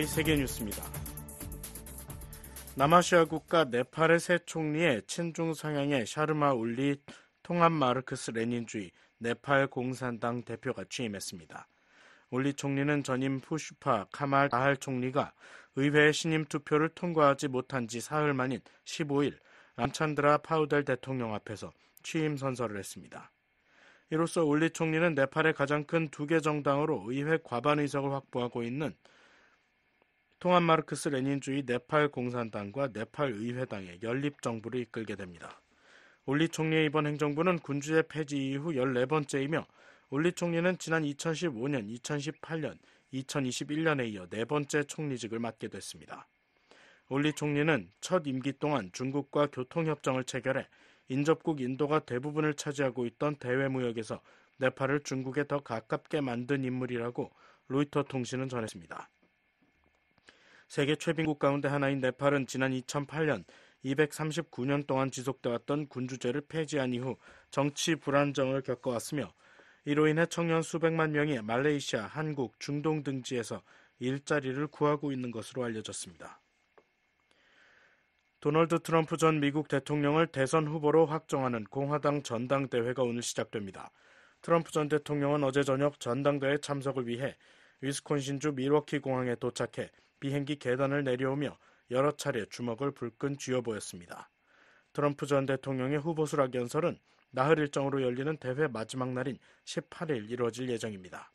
VOA 세계뉴스입니다. 남아시아 국가 네팔의 새 총리에 친중 성향의 샤르마 올리 통합 마르크스 레닌주의 네팔 공산당 대표가 취임했습니다. 올리 총리는 전임 푸슈파 카말 다할 총리가 의회 신임 투표를 통과하지 못한 지 사흘 만인 15일 람찬드라 파우델 대통령 앞에서 취임 선서를 했습니다. 이로써 올리 총리는 네팔의 가장 큰 두 개 정당으로 의회 과반 의석을 확보하고 있는 통합 마르크스 레닌주의 네팔 공산당과 네팔 의회당의 연립 정부를 이끌게 됩니다. 올리 총리의 이번 행정부는 군주제 폐지 이후 14번째이며 올리 총리는 지난 2015년, 2018년, 2021년에 이어 네 번째 총리직을 맡게 됐습니다. 올리 총리는 첫 임기 동안 중국과 교통협정을 체결해 인접국 인도가 대부분을 차지하고 있던 대외무역에서 네팔을 중국에 더 가깝게 만든 인물이라고 로이터 통신은 전했습니다. 세계 최빈국 가운데 하나인 네팔은 지난 2008년 239년 동안 지속되었던 군주제를 폐지한 이후 정치 불안정을 겪어왔으며 이로 인해 청년 수백만 명이 말레이시아, 한국, 중동 등지에서 일자리를 구하고 있는 것으로 알려졌습니다. 도널드 트럼프 전 미국 대통령을 대선 후보로 확정하는 공화당 전당대회가 오늘 시작됩니다. 트럼프 전 대통령은 어제 저녁 전당대회 참석을 위해 위스콘신주 밀워키 공항에 도착해 비행기 계단을 내려오며 여러 차례 주먹을 불끈 쥐어보였습니다. 트럼프 전 대통령의 후보 수락 연설은 나흘 일정으로 열리는 대회 마지막 날인 18일 이루어질 예정입니다.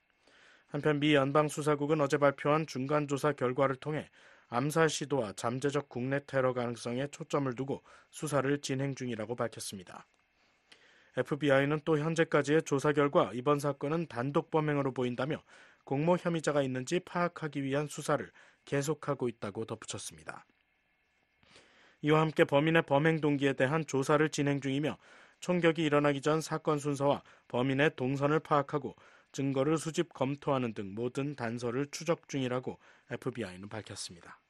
한편 미 연방수사국은 어제 발표한 중간조사 결과를 통해 암살 시도와 잠재적 국내 테러 가능성에 초점을 두고 수사를 진행 중이라고 밝혔습니다. FBI는 또 현재까지의 조사 결과 이번 사건은 단독 범행으로 보인다며 공모 혐의자가 있는지 파악하기 위한 수사를 계속하고 있다고 덧붙였습니다. 이와 함께 범인의 범행 동기에 대한 조사를 진행 중이며 총격이 일어나기 전 사건 순서와 범인의 동선을 파악하고 증거를 수집 검토하는 등 모든 단서를 추적 중이라고 FBI는 밝혔습니다.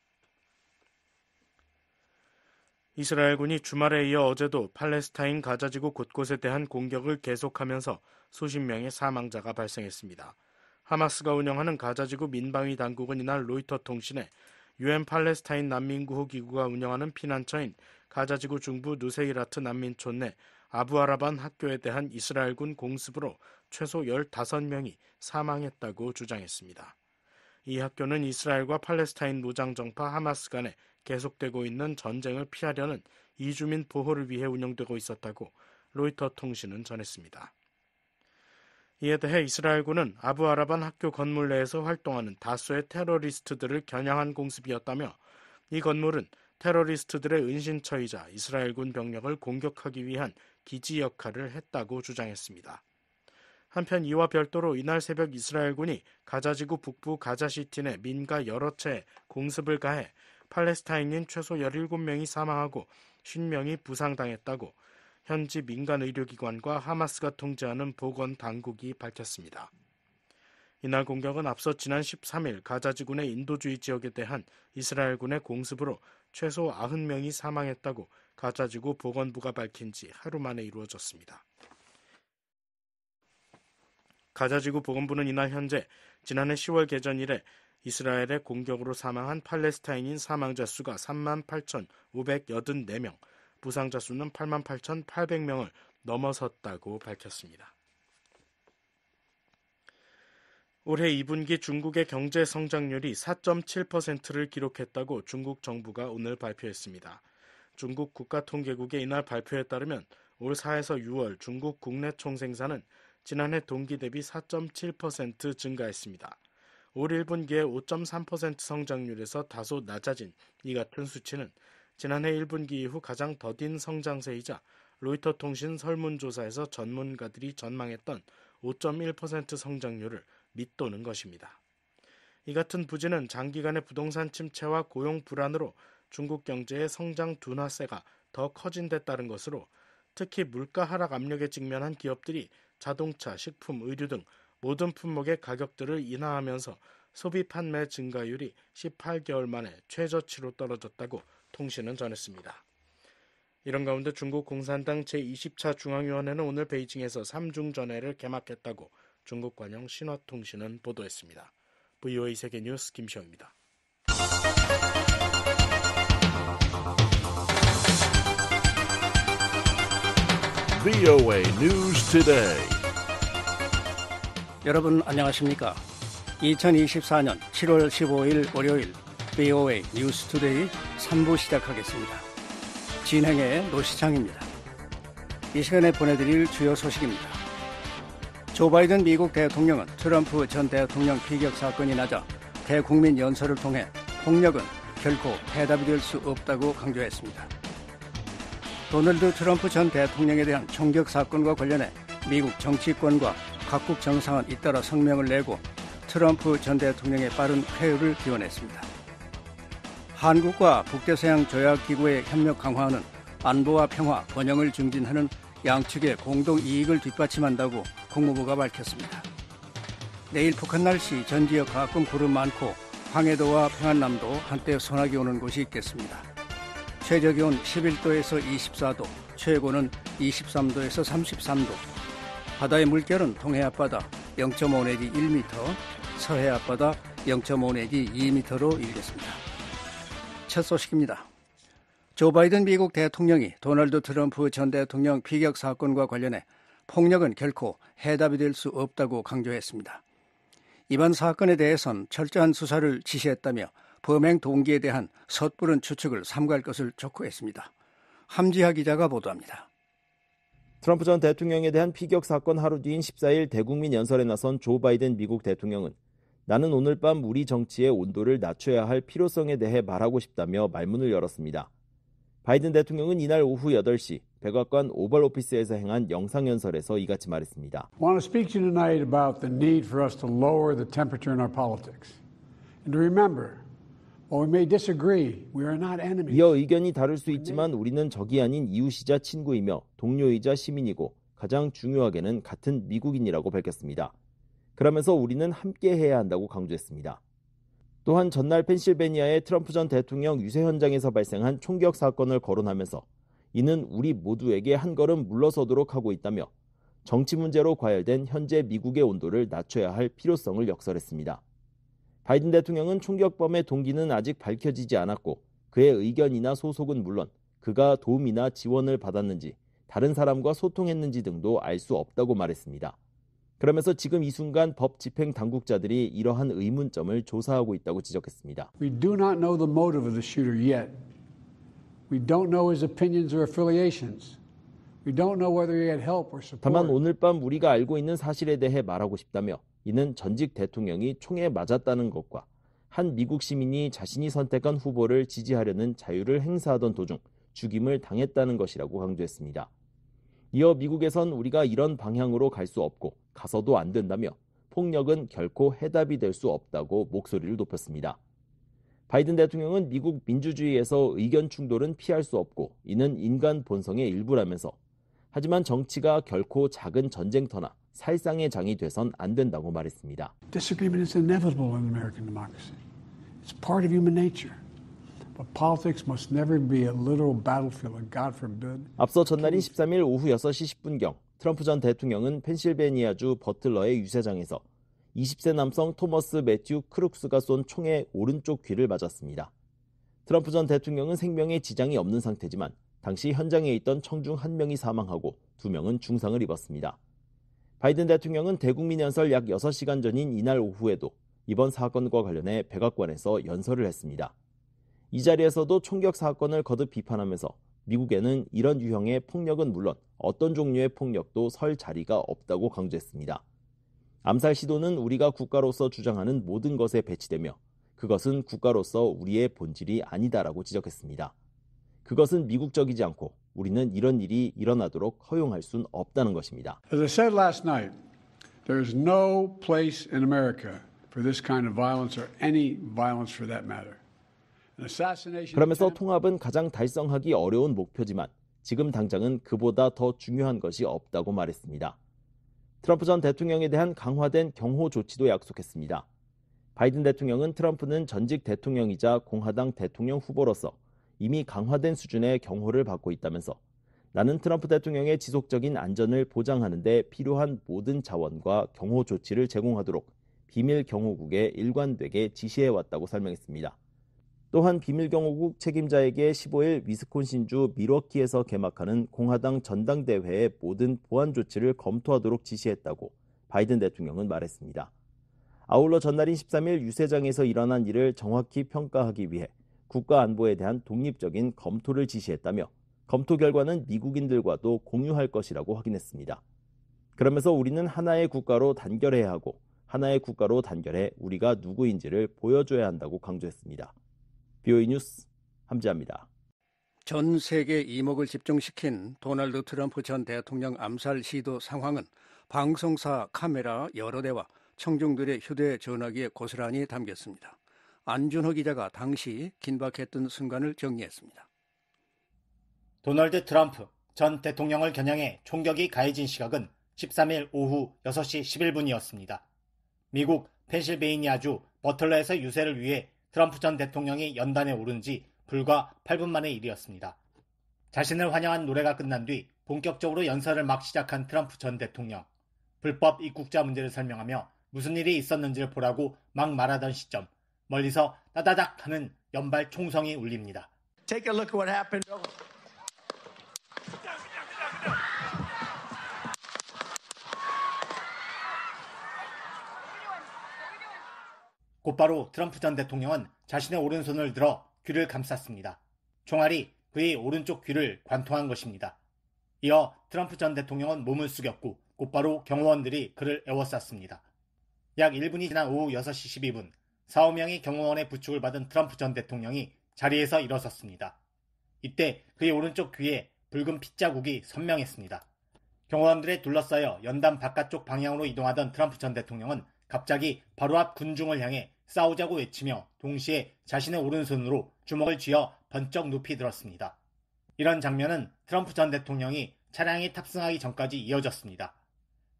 이스라엘군이 주말에 이어 어제도 팔레스타인 가자지구 곳곳에 대한 공격을 계속하면서 수십 명의 사망자가 발생했습니다. 하마스가 운영하는 가자지구 민방위 당국은 이날 로이터 통신에 UN 팔레스타인 난민구호 기구가 운영하는 피난처인 가자지구 중부 누세이라트 난민촌 내 아부아라반 학교에 대한 이스라엘군 공습으로 최소 15명이 사망했다고 주장했습니다. 이 학교는 이스라엘과 팔레스타인 무장정파 하마스 간에 계속되고 있는 전쟁을 피하려는 이주민 보호를 위해 운영되고 있었다고 로이터 통신은 전했습니다. 이에 대해 이스라엘군은 아부아라반 학교 건물 내에서 활동하는 다수의 테러리스트들을 겨냥한 공습이었다며 이 건물은 테러리스트들의 은신처이자 이스라엘군 병력을 공격하기 위한 기지 역할을 했다고 주장했습니다. 한편 이와 별도로 이날 새벽 이스라엘군이 가자지구 북부 가자시티 내 민가 여러 채에 공습을 가해 팔레스타인인 최소 17명이 사망하고 50명이 부상당했다고 현지 민간 의료기관과 하마스가 통제하는 보건당국이 밝혔습니다. 이날 공격은 앞서 지난 13일 가자지구 내 인도주의 지역에 대한 이스라엘군의 공습으로 최소 90명이 사망했다고 가자지구 보건부가 밝힌 지 하루 만에 이루어졌습니다. 가자지구 보건부는 이날 현재 지난해 10월 개전 이래 이스라엘의 공격으로 사망한 팔레스타인인 사망자 수가 38,584명, 부상자 수는 88,800명을 넘어섰다고 밝혔습니다. 올해 2분기 중국의 경제 성장률이 4.7%를 기록했다고 중국 정부가 오늘 발표했습니다. 중국 국가통계국의 이날 발표에 따르면 올 4에서 6월 중국 국내 총생산은 지난해 동기 대비 4.7% 증가했습니다. 올 1분기의 5.3% 성장률에서 다소 낮아진 이 같은 수치는 지난해 1분기 이후 가장 더딘 성장세이자 로이터 통신 설문조사에서 전문가들이 전망했던 5.1% 성장률을 밑도는 것입니다. 이 같은 부진은 장기간의 부동산 침체와 고용 불안으로 중국 경제의 성장 둔화세가 더 커진 데 따른 것으로 특히 물가 하락 압력에 직면한 기업들이 자동차, 식품, 의류 등 모든 품목의 가격들을 인하하면서 소비 판매 증가율이 18개월 만에 최저치로 떨어졌다고 통신은 전했습니다. 이런 가운데 중국 공산당 제20차 중앙위원회는 오늘 베이징에서 3중전회를 개막했다고 중국 관영 신화통신은 보도했습니다. VOA 세계뉴스 김시영입니다. VOA News Today. 여러분 안녕하십니까? 2024년 7월 15일 월요일 VOA 뉴스 투데이 3부 시작하겠습니다. 진행의 노시창입니다. 이 시간에 보내드릴 주요 소식입니다. 조 바이든 미국 대통령은 트럼프 전 대통령 피격 사건이 나자 대국민 연설을 통해 폭력은 결코 해답이 될 수 없다고 강조했습니다. 도널드 트럼프 전 대통령에 대한 총격 사건과 관련해 미국 정치권과 각국 정상은 잇따라 성명을 내고 트럼프 전 대통령의 빠른 쾌유를 기원했습니다. 한국과 북대서양 조약기구의 협력 강화는 안보와 평화, 번영을 증진하는 양측의 공동 이익을 뒷받침한다고 국무부가 밝혔습니다. 내일 북한 날씨 전 지역 가끔 구름 많고 황해도와 평안남도 한때 소나기 오는 곳이 있겠습니다. 최저기온 11도에서 24도, 최고는 23도에서 33도. 바다의 물결은 동해 앞바다 0.5 내지 1m, 서해 앞바다 0.5 내지 2m로 일겠습니다. 첫 소식입니다. 조 바이든 미국 대통령이 도널드 트럼프 전 대통령 피격 사건과 관련해 폭력은 결코 해답이 될 수 없다고 강조했습니다. 이번 사건에 대해선 철저한 수사를 지시했다며 범행 동기에 대한 섣부른 추측을 삼가할 것을 촉구했습니다. 함지하 기자가 보도합니다. 트럼프 전 대통령에 대한 피격 사건 하루 뒤인 14일 대국민 연설에 나선 조 바이든 미국 대통령은 나는 오늘 밤 우리 정치의 온도를 낮춰야 할 필요성에 대해 말하고 싶다며 말문을 열었습니다. 바이든 대통령은 이날 오후 8시 백악관 오벌 오피스에서 행한 영상 연설에서 이같이 말했습니다. I want to speak to you tonight about the need for us to lower the temperature in our politics. And to remember, while we may disagree, we are not enemies. 이어 의견이 다를 수 있지만 우리는 적이 아닌 이웃이자 친구이며 동료이자 시민이고 가장 중요하게는 같은 미국인이라고 밝혔습니다. 그러면서 우리는 함께 해야 한다고 강조했습니다. 또한 전날 펜실베니아의 트럼프 전 대통령 유세 현장에서 발생한 총격 사건을 거론하면서 이는 우리 모두에게 한 걸음 물러서도록 하고 있다며 정치 문제로 과열된 현재 미국의 온도를 낮춰야 할 필요성을 역설했습니다. 바이든 대통령은 총격범의 동기는 아직 밝혀지지 않았고 그의 의견이나 소속은 물론 그가 도움이나 지원을 받았는지 다른 사람과 소통했는지 등도 알 수 없다고 말했습니다. 그러면서 지금 이 순간 법 집행 당국자들이 이러한 의문점을 조사하고 있다고 지적했습니다. We do not know the motive of the shooter yet. We don't know his opinions or affiliations. We don't know whether he had help or support. 다만 오늘 밤 우리가 알고 있는 사실에 대해 말하고 싶다며 이는 전직 대통령이 총에 맞았다는 것과 한 미국 시민이 자신이 선택한 후보를 지지하려는 자유를 행사하던 도중 죽임을 당했다는 것이라고 강조했습니다. 이어 미국에선 우리가 이런 방향으로 갈 수 없고 가서도 안 된다며 폭력은 결코 해답이 될 수 없다고 목소리를 높였습니다. 바이든 대통령은 미국 민주주의에서 의견 충돌은 피할 수 없고 이는 인간 본성의 일부라면서 하지만 정치가 결코 작은 전쟁터나 살상의 장이 돼선 안 된다고 말했습니다. Disagreement is inevitable in American democracy. It's part of human nature. But politics must never be a literal battlefield, and God forbid. 앞서 전날인 13일 오후 6시 10분경 트럼프 전 대통령은 펜실베니아주 버틀러의 유세장에서 20세 남성 토머스 매튜 크룩스가 쏜 총의 오른쪽 귀를 맞았습니다. 트럼프 전 대통령은 생명에 지장이 없는 상태지만 당시 현장에 있던 청중 1명이 사망하고 2명은 중상을 입었습니다. 바이든 대통령은 대국민 연설 약 6시간 전인 이날 오후에도 이번 사건과 관련해 백악관에서 연설을 했습니다. 이 자리에서도 총격 사건을 거듭 비판하면서 미국에는 이런 유형의 폭력은 물론 어떤 종류의 폭력도 설 자리가 없다고 강조했습니다. 암살 시도는 우리가 국가로서 주장하는 모든 것에 배치되며 그것은 국가로서 우리의 본질이 아니다라고 지적했습니다. 그것은 미국적이지 않고 우리는 이런 일이 일어나도록 허용할 순 없다는 것입니다. As I said last night, there is no place in America for this kind of violence or any violence for that matter. 그러면서 통합은 가장 달성하기 어려운 목표지만 지금 당장은 그보다 더 중요한 것이 없다고 말했습니다. 트럼프 전 대통령에 대한 강화된 경호 조치도 약속했습니다. 바이든 대통령은 트럼프는 전직 대통령이자 공화당 대통령 후보로서 이미 강화된 수준의 경호를 받고 있다면서 나는 트럼프 대통령의 지속적인 안전을 보장하는 데 필요한 모든 자원과 경호 조치를 제공하도록 비밀 경호국에 일관되게 지시해왔다고 설명했습니다. 또한 비밀경호국 책임자에게 15일 위스콘신주 밀워키에서 개막하는 공화당 전당대회의 모든 보안 조치를 검토하도록 지시했다고 바이든 대통령은 말했습니다. 아울러 전날인 13일 유세장에서 일어난 일을 정확히 평가하기 위해 국가안보에 대한 독립적인 검토를 지시했다며 검토 결과는 미국인들과도 공유할 것이라고 확인했습니다. 그러면서 우리는 하나의 국가로 단결해야 하고 하나의 국가로 단결해 우리가 누구인지를 보여줘야 한다고 강조했습니다. BOE 뉴스 함지아입니다. 전 세계 이목을 집중시킨 도널드 트럼프 전 대통령 암살 시도 상황은 방송사 카메라 여러 대와 청중들의 휴대전화기에 고스란히 담겼습니다. 안준호 기자가 당시 긴박했던 순간을 정리했습니다. 도널드 트럼프 전 대통령을 겨냥해 총격이 가해진 시각은 13일 오후 6시 11분이었습니다. 미국 펜실베이니아주 버틀러에서 유세를 위해 트럼프 전 대통령이 연단에 오른 지 불과 8분 만의 일이었습니다. 자신을 환영한 노래가 끝난 뒤 본격적으로 연설을 막 시작한 트럼프 전 대통령. 불법 입국자 문제를 설명하며 무슨 일이 있었는지를 보라고 막 말하던 시점, 멀리서 따다닥 하는 연발 총성이 울립니다. Take a look at what happened. 곧바로 트럼프 전 대통령은 자신의 오른손을 들어 귀를 감쌌습니다. 총알이 그의 오른쪽 귀를 관통한 것입니다. 이어 트럼프 전 대통령은 몸을 숙였고 곧바로 경호원들이 그를 에워쌌습니다. 약 1분이 지난 오후 6시 12분, 4~5명의 경호원의 부축을 받은 트럼프 전 대통령이 자리에서 일어섰습니다. 이때 그의 오른쪽 귀에 붉은 핏자국이 선명했습니다. 경호원들에 둘러싸여 연단 바깥쪽 방향으로 이동하던 트럼프 전 대통령은 갑자기 바로 앞 군중을 향해 싸우자고 외치며 동시에 자신의 오른손으로 주먹을 쥐어 번쩍 높이 들었습니다. 이런 장면은 트럼프 전 대통령이 차량에 탑승하기 전까지 이어졌습니다.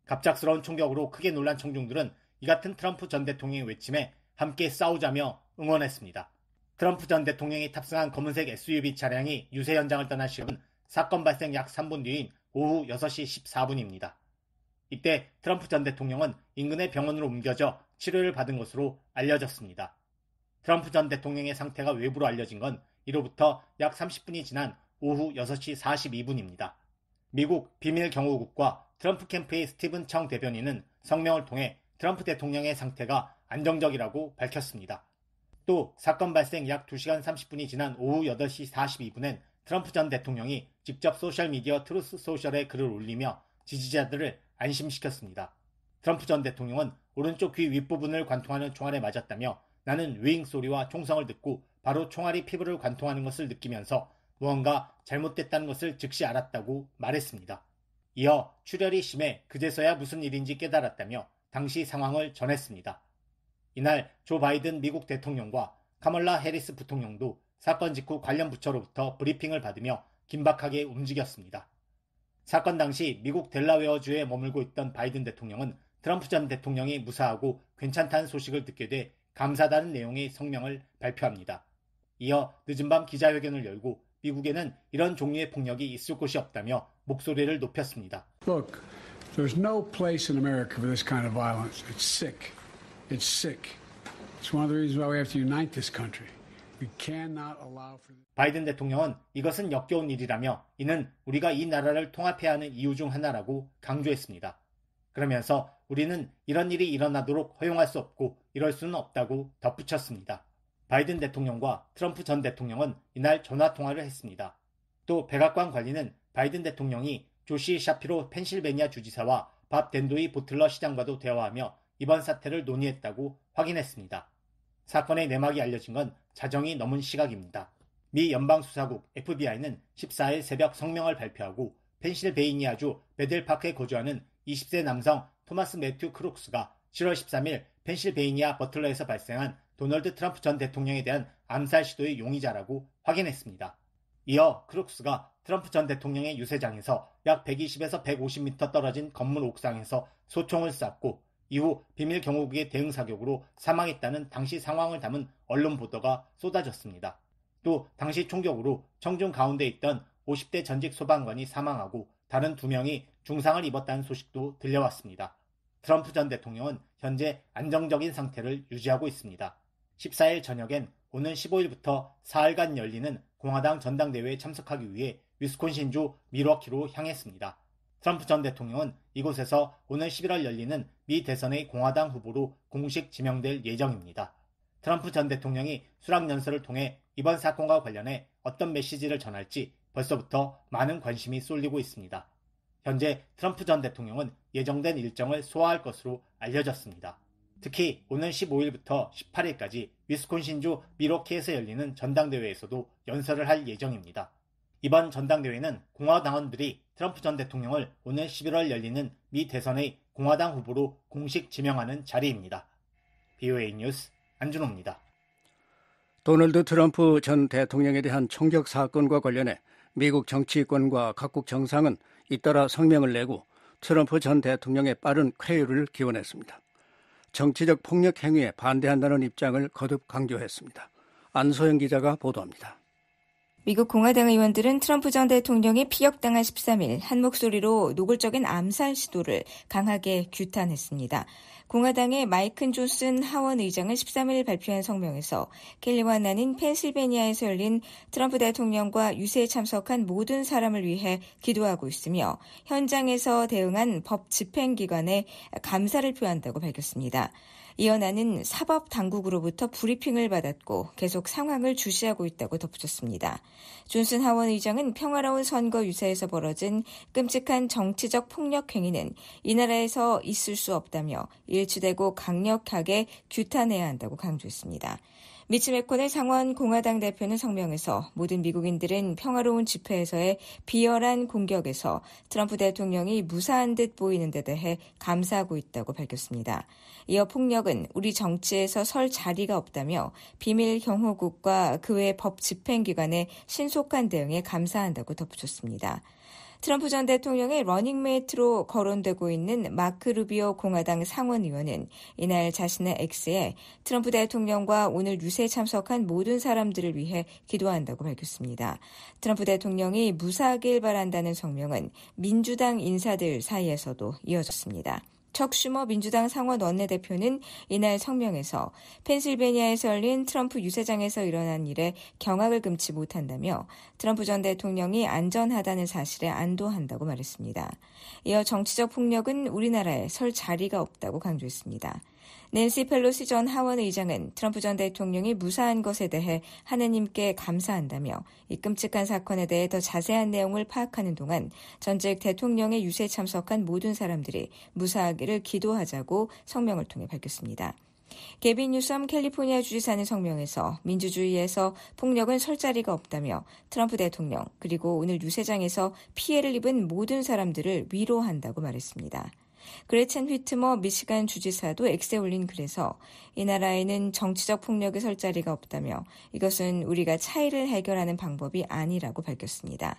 갑작스러운 총격으로 크게 놀란 청중들은 이 같은 트럼프 전 대통령의 외침에 함께 싸우자며 응원했습니다. 트럼프 전 대통령이 탑승한 검은색 SUV 차량이 유세 현장을 떠난 시각은 사건 발생 약 3분 뒤인 오후 6시 14분입니다. 이때 트럼프 전 대통령은 인근의 병원으로 옮겨져 치료를 받은 것으로 알려졌습니다. 트럼프 전 대통령의 상태가 외부로 알려진 건 이로부터 약 30분이 지난 오후 6시 42분입니다. 미국 비밀경호국과 트럼프 캠프의 스티븐 청 대변인은 성명을 통해 트럼프 대통령의 상태가 안정적이라고 밝혔습니다. 또 사건 발생 약 2시간 30분이 지난 오후 8시 42분엔 트럼프 전 대통령이 직접 소셜미디어 트루스 소셜에 글을 올리며 지지자들을 안심시켰습니다. 트럼프 전 대통령은 오른쪽 귀 윗부분을 관통하는 총알에 맞았다며 나는 윙 소리와 총성을 듣고 바로 총알이 피부를 관통하는 것을 느끼면서 무언가 잘못됐다는 것을 즉시 알았다고 말했습니다. 이어 출혈이 심해 그제서야 무슨 일인지 깨달았다며 당시 상황을 전했습니다. 이날 조 바이든 미국 대통령과 카멀라 해리스 부통령도 사건 직후 관련 부처로부터 브리핑을 받으며 긴박하게 움직였습니다. 사건 당시 미국 델라웨어주에 머물고 있던 바이든 대통령은 트럼프 전 대통령이 무사하고 괜찮다는 소식을 듣게 돼 감사하다는 내용의 성명을 발표합니다. 이어 늦은 밤 기자회견을 열고 미국에는 이런 종류의 폭력이 있을 곳이 없다며 목소리를 높였습니다. Look, there's no place in America for this kind of violence. It's sick. It's sick. It's one of the reasons why we have to unite this country. We cannot allow for this. 바이든 대통령은 이것은 역겨운 일이라며 이는 우리가 이 나라를 통합해야 하는 이유 중 하나라고 강조했습니다. 그러면서 우리는 이런 일이 일어나도록 허용할 수 없고 이럴 수는 없다고 덧붙였습니다. 바이든 대통령과 트럼프 전 대통령은 이날 전화통화를 했습니다. 또 백악관 관리는 바이든 대통령이 조시 샤피로 펜실베니아 주지사와 밥 덴도이 보틀러 시장과도 대화하며 이번 사태를 논의했다고 확인했습니다. 사건의 내막이 알려진 건 자정이 넘은 시각입니다. 미 연방수사국 FBI는 14일 새벽 성명을 발표하고 펜실베이니아주 베델파크에 거주하는 20세 남성 토마스 매튜 크룩스가 7월 13일 펜실베이니아 버틀러에서 발생한 도널드 트럼프 전 대통령에 대한 암살 시도의 용의자라고 확인했습니다. 이어 크룩스가 트럼프 전 대통령의 유세장에서 약 120에서 150m 떨어진 건물 옥상에서 소총을 쐈고 이후 비밀경호국의 대응 사격으로 사망했다는 당시 상황을 담은 언론 보도가 쏟아졌습니다. 또 당시 총격으로 청중 가운데 있던 50대 전직 소방관이 사망하고 다른 2명이 중상을 입었다는 소식도 들려왔습니다. 트럼프 전 대통령은 현재 안정적인 상태를 유지하고 있습니다. 14일 저녁엔 오는 15일부터 사흘간 열리는 공화당 전당대회에 참석하기 위해 위스콘신주 밀워키로 향했습니다. 트럼프 전 대통령은 이곳에서 오는 11월 열리는 미 대선의 공화당 후보로 공식 지명될 예정입니다. 트럼프 전 대통령이 수락연설을 통해 이번 사건과 관련해 어떤 메시지를 전할지 벌써부터 많은 관심이 쏠리고 있습니다. 현재 트럼프 전 대통령은 예정된 일정을 소화할 것으로 알려졌습니다. 특히 오는 15일부터 18일까지 위스콘신주 밀워키에서 열리는 전당대회에서도 연설을 할 예정입니다. 이번 전당대회는 공화당원들이 트럼프 전 대통령을 오늘 11월 열리는 미 대선의 공화당 후보로 공식 지명하는 자리입니다. BOA 뉴스 안준호입니다. 도널드 트럼프 전 대통령에 대한 총격 사건과 관련해 미국 정치권과 각국 정상은 잇따라 성명을 내고 트럼프 전 대통령의 빠른 쾌유를 기원했습니다. 정치적 폭력 행위에 반대한다는 입장을 거듭 강조했습니다. 안소영 기자가 보도합니다. 미국 공화당 의원들은 트럼프 전 대통령이 피격당한 13일 한 목소리로 노골적인 암살 시도를 강하게 규탄했습니다. 공화당의 마이클 존슨 하원 의장은 13일 발표한 성명에서 켈리와 나는 펜실베니아에서 열린 트럼프 대통령과 유세에 참석한 모든 사람을 위해 기도하고 있으며 현장에서 대응한 법 집행기관에 감사를 표한다고 밝혔습니다. 이어 나는 사법당국으로부터 브리핑을 받았고 계속 상황을 주시하고 있다고 덧붙였습니다. 존슨 하원 의장은 평화로운 선거 유세에서 벌어진 끔찍한 정치적 폭력 행위는 이 나라에서 있을 수 없다며 일치되고 강력하게 규탄해야 한다고 강조했습니다. 미치 맥코넬 상원 공화당 대표는 성명에서 모든 미국인들은 평화로운 집회에서의 비열한 공격에서 트럼프 대통령이 무사한 듯 보이는 데 대해 감사하고 있다고 밝혔습니다. 이어 폭력은 우리 정치에서 설 자리가 없다며 비밀 경호국과 그 외 법 집행기관의 신속한 대응에 감사한다고 덧붙였습니다. 트럼프 전 대통령의 러닝메이트로 거론되고 있는 마크 루비오 공화당 상원의원은 이날 자신의 X에 트럼프 대통령과 오늘 유세에 참석한 모든 사람들을 위해 기도한다고 밝혔습니다. 트럼프 대통령이 무사하길 바란다는 성명은 민주당 인사들 사이에서도 이어졌습니다. 척 슈머 민주당 상원 원내대표는 이날 성명에서 펜실베니아에서 열린 트럼프 유세장에서 일어난 일에 경악을 금치 못한다며 트럼프 전 대통령이 안전하다는 사실에 안도한다고 말했습니다. 이어 정치적 폭력은 우리나라에 설 자리가 없다고 강조했습니다. 낸시 펠로시 전 하원 의장은 트럼프 전 대통령이 무사한 것에 대해 하느님께 감사한다며 이 끔찍한 사건에 대해 더 자세한 내용을 파악하는 동안 전직 대통령의 유세에 참석한 모든 사람들이 무사하기를 기도하자고 성명을 통해 밝혔습니다. 게빈 뉴섬 캘리포니아 주지사는 성명에서 민주주의에서 폭력은 설 자리가 없다며 트럼프 대통령 그리고 오늘 유세장에서 피해를 입은 모든 사람들을 위로한다고 말했습니다. 그레첸 휘트머 미시간 주지사도 X에 올린 글에서 이 나라에는 정치적 폭력의 설 자리가 없다며 이것은 우리가 차이를 해결하는 방법이 아니라고 밝혔습니다.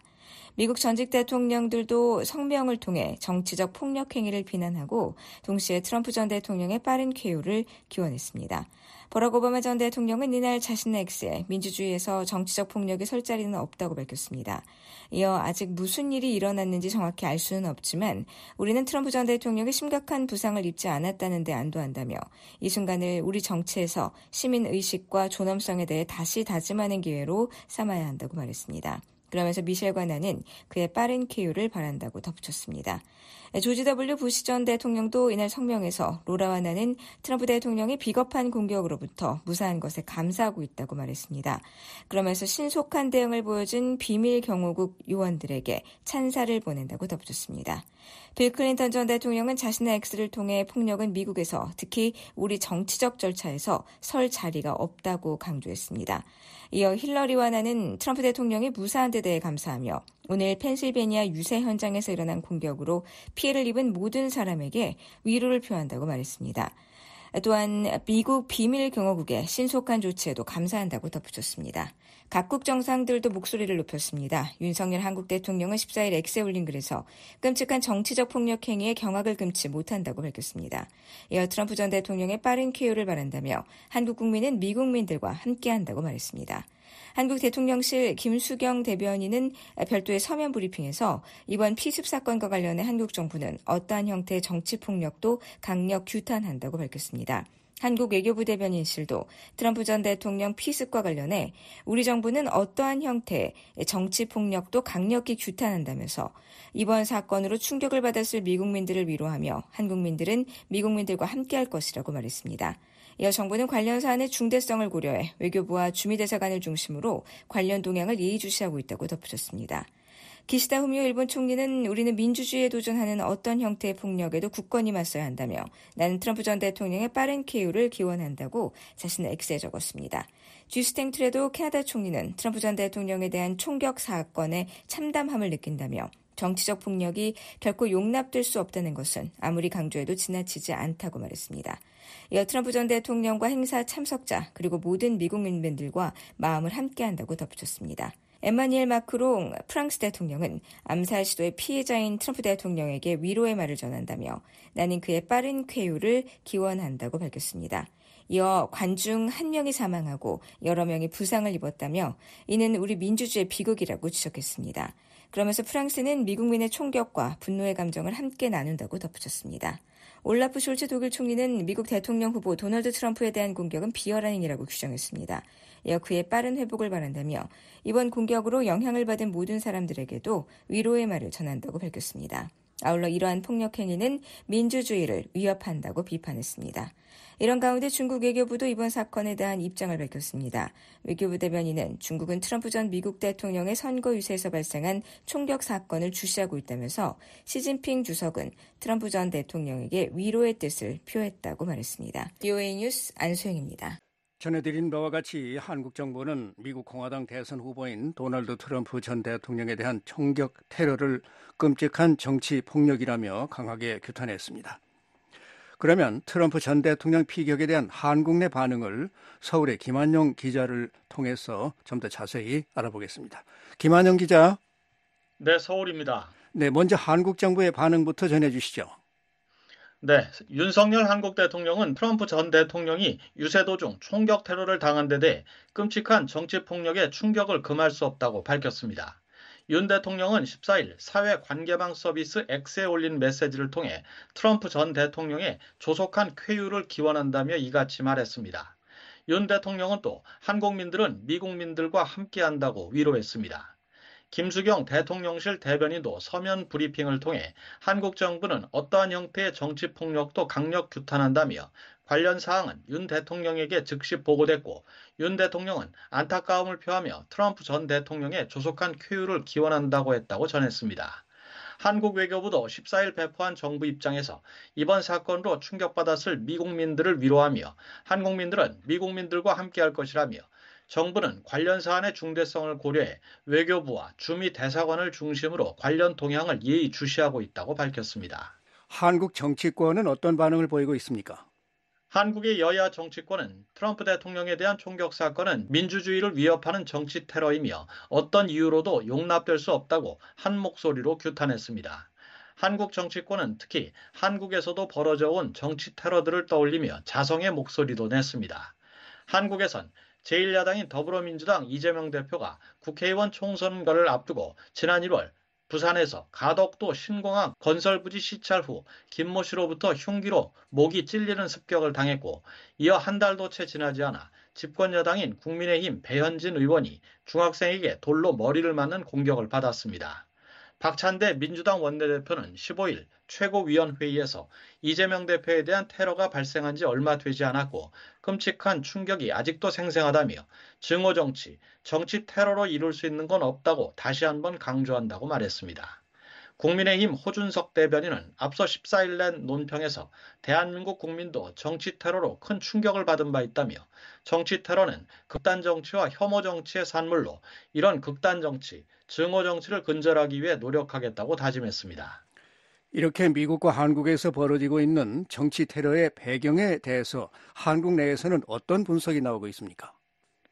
미국 전직 대통령들도 성명을 통해 정치적 폭력 행위를 비난하고 동시에 트럼프 전 대통령의 빠른 쾌유를 기원했습니다. 버락 오바마 전 대통령은 이날 자신의 X에 민주주의에서 정치적 폭력의 설 자리는 없다고 밝혔습니다. 이어 아직 무슨 일이 일어났는지 정확히 알 수는 없지만 우리는 트럼프 전 대통령이 심각한 부상을 입지 않았다는 데 안도한다며 이 순간을 우리 정치에서 시민의식과 존엄성에 대해 다시 다짐하는 기회로 삼아야 한다고 말했습니다. 그러면서 미셸과 나는 그의 빠른 쾌유를 바란다고 덧붙였습니다. 조지 W. 부시 전 대통령도 이날 성명에서 로라와 나는 트럼프 대통령의 비겁한 공격으로부터 무사한 것에 감사하고 있다고 말했습니다. 그러면서 신속한 대응을 보여준 비밀 경호국 요원들에게 찬사를 보낸다고 덧붙였습니다. 빌 클린턴 전 대통령은 자신의 X를 통해 폭력은 미국에서 특히 우리 정치적 절차에서 설 자리가 없다고 강조했습니다. 이어 힐러리와 나는 트럼프 대통령이 무사한 데 대해 감사하며 오늘 펜실베니아 유세 현장에서 일어난 공격으로 피해를 입은 모든 사람에게 위로를 표한다고 말했습니다. 또한 미국 비밀경호국의 신속한 조치에도 감사한다고 덧붙였습니다. 각국 정상들도 목소리를 높였습니다. 윤석열 한국 대통령은 14일 X에 올린 글에서 끔찍한 정치적 폭력 행위에 경악을 금치 못한다고 밝혔습니다. 이어 트럼프 전 대통령의 빠른 쾌유를 바란다며 한국 국민은 미국민들과 함께한다고 말했습니다. 한국 대통령실 김수경 대변인은 별도의 서면 브리핑에서 이번 피습 사건과 관련해 한국 정부는 어떠한 형태의 정치폭력도 강력 규탄한다고 밝혔습니다. 한국 외교부 대변인실도 트럼프 전 대통령 피습과 관련해 우리 정부는 어떠한 형태의 정치 폭력도 강력히 규탄한다면서 이번 사건으로 충격을 받았을 미국민들을 위로하며 한국민들은 미국민들과 함께할 것이라고 말했습니다. 이어 정부는 관련 사안의 중대성을 고려해 외교부와 주미대사관을 중심으로 관련 동향을 예의주시하고 있다고 덧붙였습니다. 기시다 후미오 일본 총리는 우리는 민주주의에 도전하는 어떤 형태의 폭력에도 굳건히 맞서야 한다며 나는 트럼프 전 대통령의 빠른 쾌유를 기원한다고 자신의 X에 적었습니다. 주스탱 트레도 캐나다 총리는 트럼프 전 대통령에 대한 총격 사건에 참담함을 느낀다며 정치적 폭력이 결코 용납될 수 없다는 것은 아무리 강조해도 지나치지 않다고 말했습니다. 이어 트럼프 전 대통령과 행사 참석자 그리고 모든 미국 민들과 마음을 함께한다고 덧붙였습니다. 에마니엘 마크롱 프랑스 대통령은 암살 시도의 피해자인 트럼프 대통령에게 위로의 말을 전한다며 나는 그의 빠른 쾌유를 기원한다고 밝혔습니다. 이어 관중 1명이 사망하고 여러 명이 부상을 입었다며 이는 우리 민주주의의 비극이라고 지적했습니다. 그러면서 프랑스는 미국민의 총격과 분노의 감정을 함께 나눈다고 덧붙였습니다. 올라프 숄츠 독일 총리는 미국 대통령 후보 도널드 트럼프에 대한 공격은 비열한 행위라고 규정했습니다. 이어 그의 빠른 회복을 바란다며 이번 공격으로 영향을 받은 모든 사람들에게도 위로의 말을 전한다고 밝혔습니다. 아울러 이러한 폭력 행위는 민주주의를 위협한다고 비판했습니다. 이런 가운데 중국 외교부도 이번 사건에 대한 입장을 밝혔습니다. 외교부 대변인은 중국은 트럼프 전 미국 대통령의 선거 유세에서 발생한 총격 사건을 주시하고 있다면서 시진핑 주석은 트럼프 전 대통령에게 위로의 뜻을 표했다고 말했습니다. VOA 뉴스 안수영입니다. 전해드린 바와 같이 한국 정부는 미국 공화당 대선 후보인 도널드 트럼프 전 대통령에 대한 총격 테러를 끔찍한 정치 폭력이라며 강하게 규탄했습니다. 그러면 트럼프 전 대통령 피격에 대한 한국 내 반응을 서울의 김한영 기자를 통해서 좀 더 자세히 알아보겠습니다. 김한영 기자. 네, 서울입니다. 네, 먼저 한국 정부의 반응부터 전해주시죠. 네, 윤석열 한국 대통령은 트럼프 전 대통령이 유세 도중 총격 테러를 당한 데 대해 끔찍한 정치 폭력에 충격을 금할 수 없다고 밝혔습니다. 윤 대통령은 14일 사회 관계망 서비스 X에 올린 메시지를 통해 트럼프 전 대통령의 조속한 쾌유를 기원한다며 이같이 말했습니다. 윤 대통령은 또 한국민들은 미국민들과 함께한다고 위로했습니다. 김수경 대통령실 대변인도 서면 브리핑을 통해 한국 정부는 어떠한 형태의 정치 폭력도 강력 규탄한다며 관련 사항은 윤 대통령에게 즉시 보고됐고 윤 대통령은 안타까움을 표하며 트럼프 전 대통령의 조속한 쾌유를 기원한다고 했다고 전했습니다. 한국 외교부도 14일 배포한 정부 입장에서 이번 사건으로 충격받았을 미국민들을 위로하며 한국민들은 미국민들과 함께할 것이라며 정부는 관련 사안의 중대성을 고려해 외교부와 주미 대사관을 중심으로 관련 동향을 예의주시하고 있다고 밝혔습니다. 한국 정치권은 어떤 반응을 보이고 있습니까? 한국의 여야 정치권은 트럼프 대통령에 대한 총격 사건은 민주주의를 위협하는 정치 테러이며 어떤 이유로도 용납될 수 없다고 한 목소리로 규탄했습니다. 한국 정치권은 특히 한국에서도 벌어져 온 정치 테러들을 떠올리며 자성의 목소리도 냈습니다. 한국에선 제1야당인 더불어민주당 이재명 대표가 국회의원 총선거를 앞두고 지난 1월 부산에서 가덕도 신공항 건설부지 시찰 후 김모 씨로부터 흉기로 목이 찔리는 습격을 당했고 이어 한 달도 채 지나지 않아 집권 여당인 국민의힘 배현진 의원이 중학생에게 돌로 머리를 맞는 공격을 받았습니다. 박찬대 민주당 원내대표는 15일 최고위원회의에서 이재명 대표에 대한 테러가 발생한 지 얼마 되지 않았고 끔찍한 충격이 아직도 생생하다며 증오정치, 정치 테러로 이룰 수 있는 건 없다고 다시 한번 강조한다고 말했습니다. 국민의힘 호준석 대변인은 앞서 14일 낸 논평에서 대한민국 국민도 정치 테러로 큰 충격을 받은 바 있다며 정치 테러는 극단 정치와 혐오 정치의 산물로 이런 극단 정치, 증오 정치를 근절하기 위해 노력하겠다고 다짐했습니다. 이렇게 미국과 한국에서 벌어지고 있는 정치 테러의 배경에 대해서 한국 내에서는 어떤 분석이 나오고 있습니까?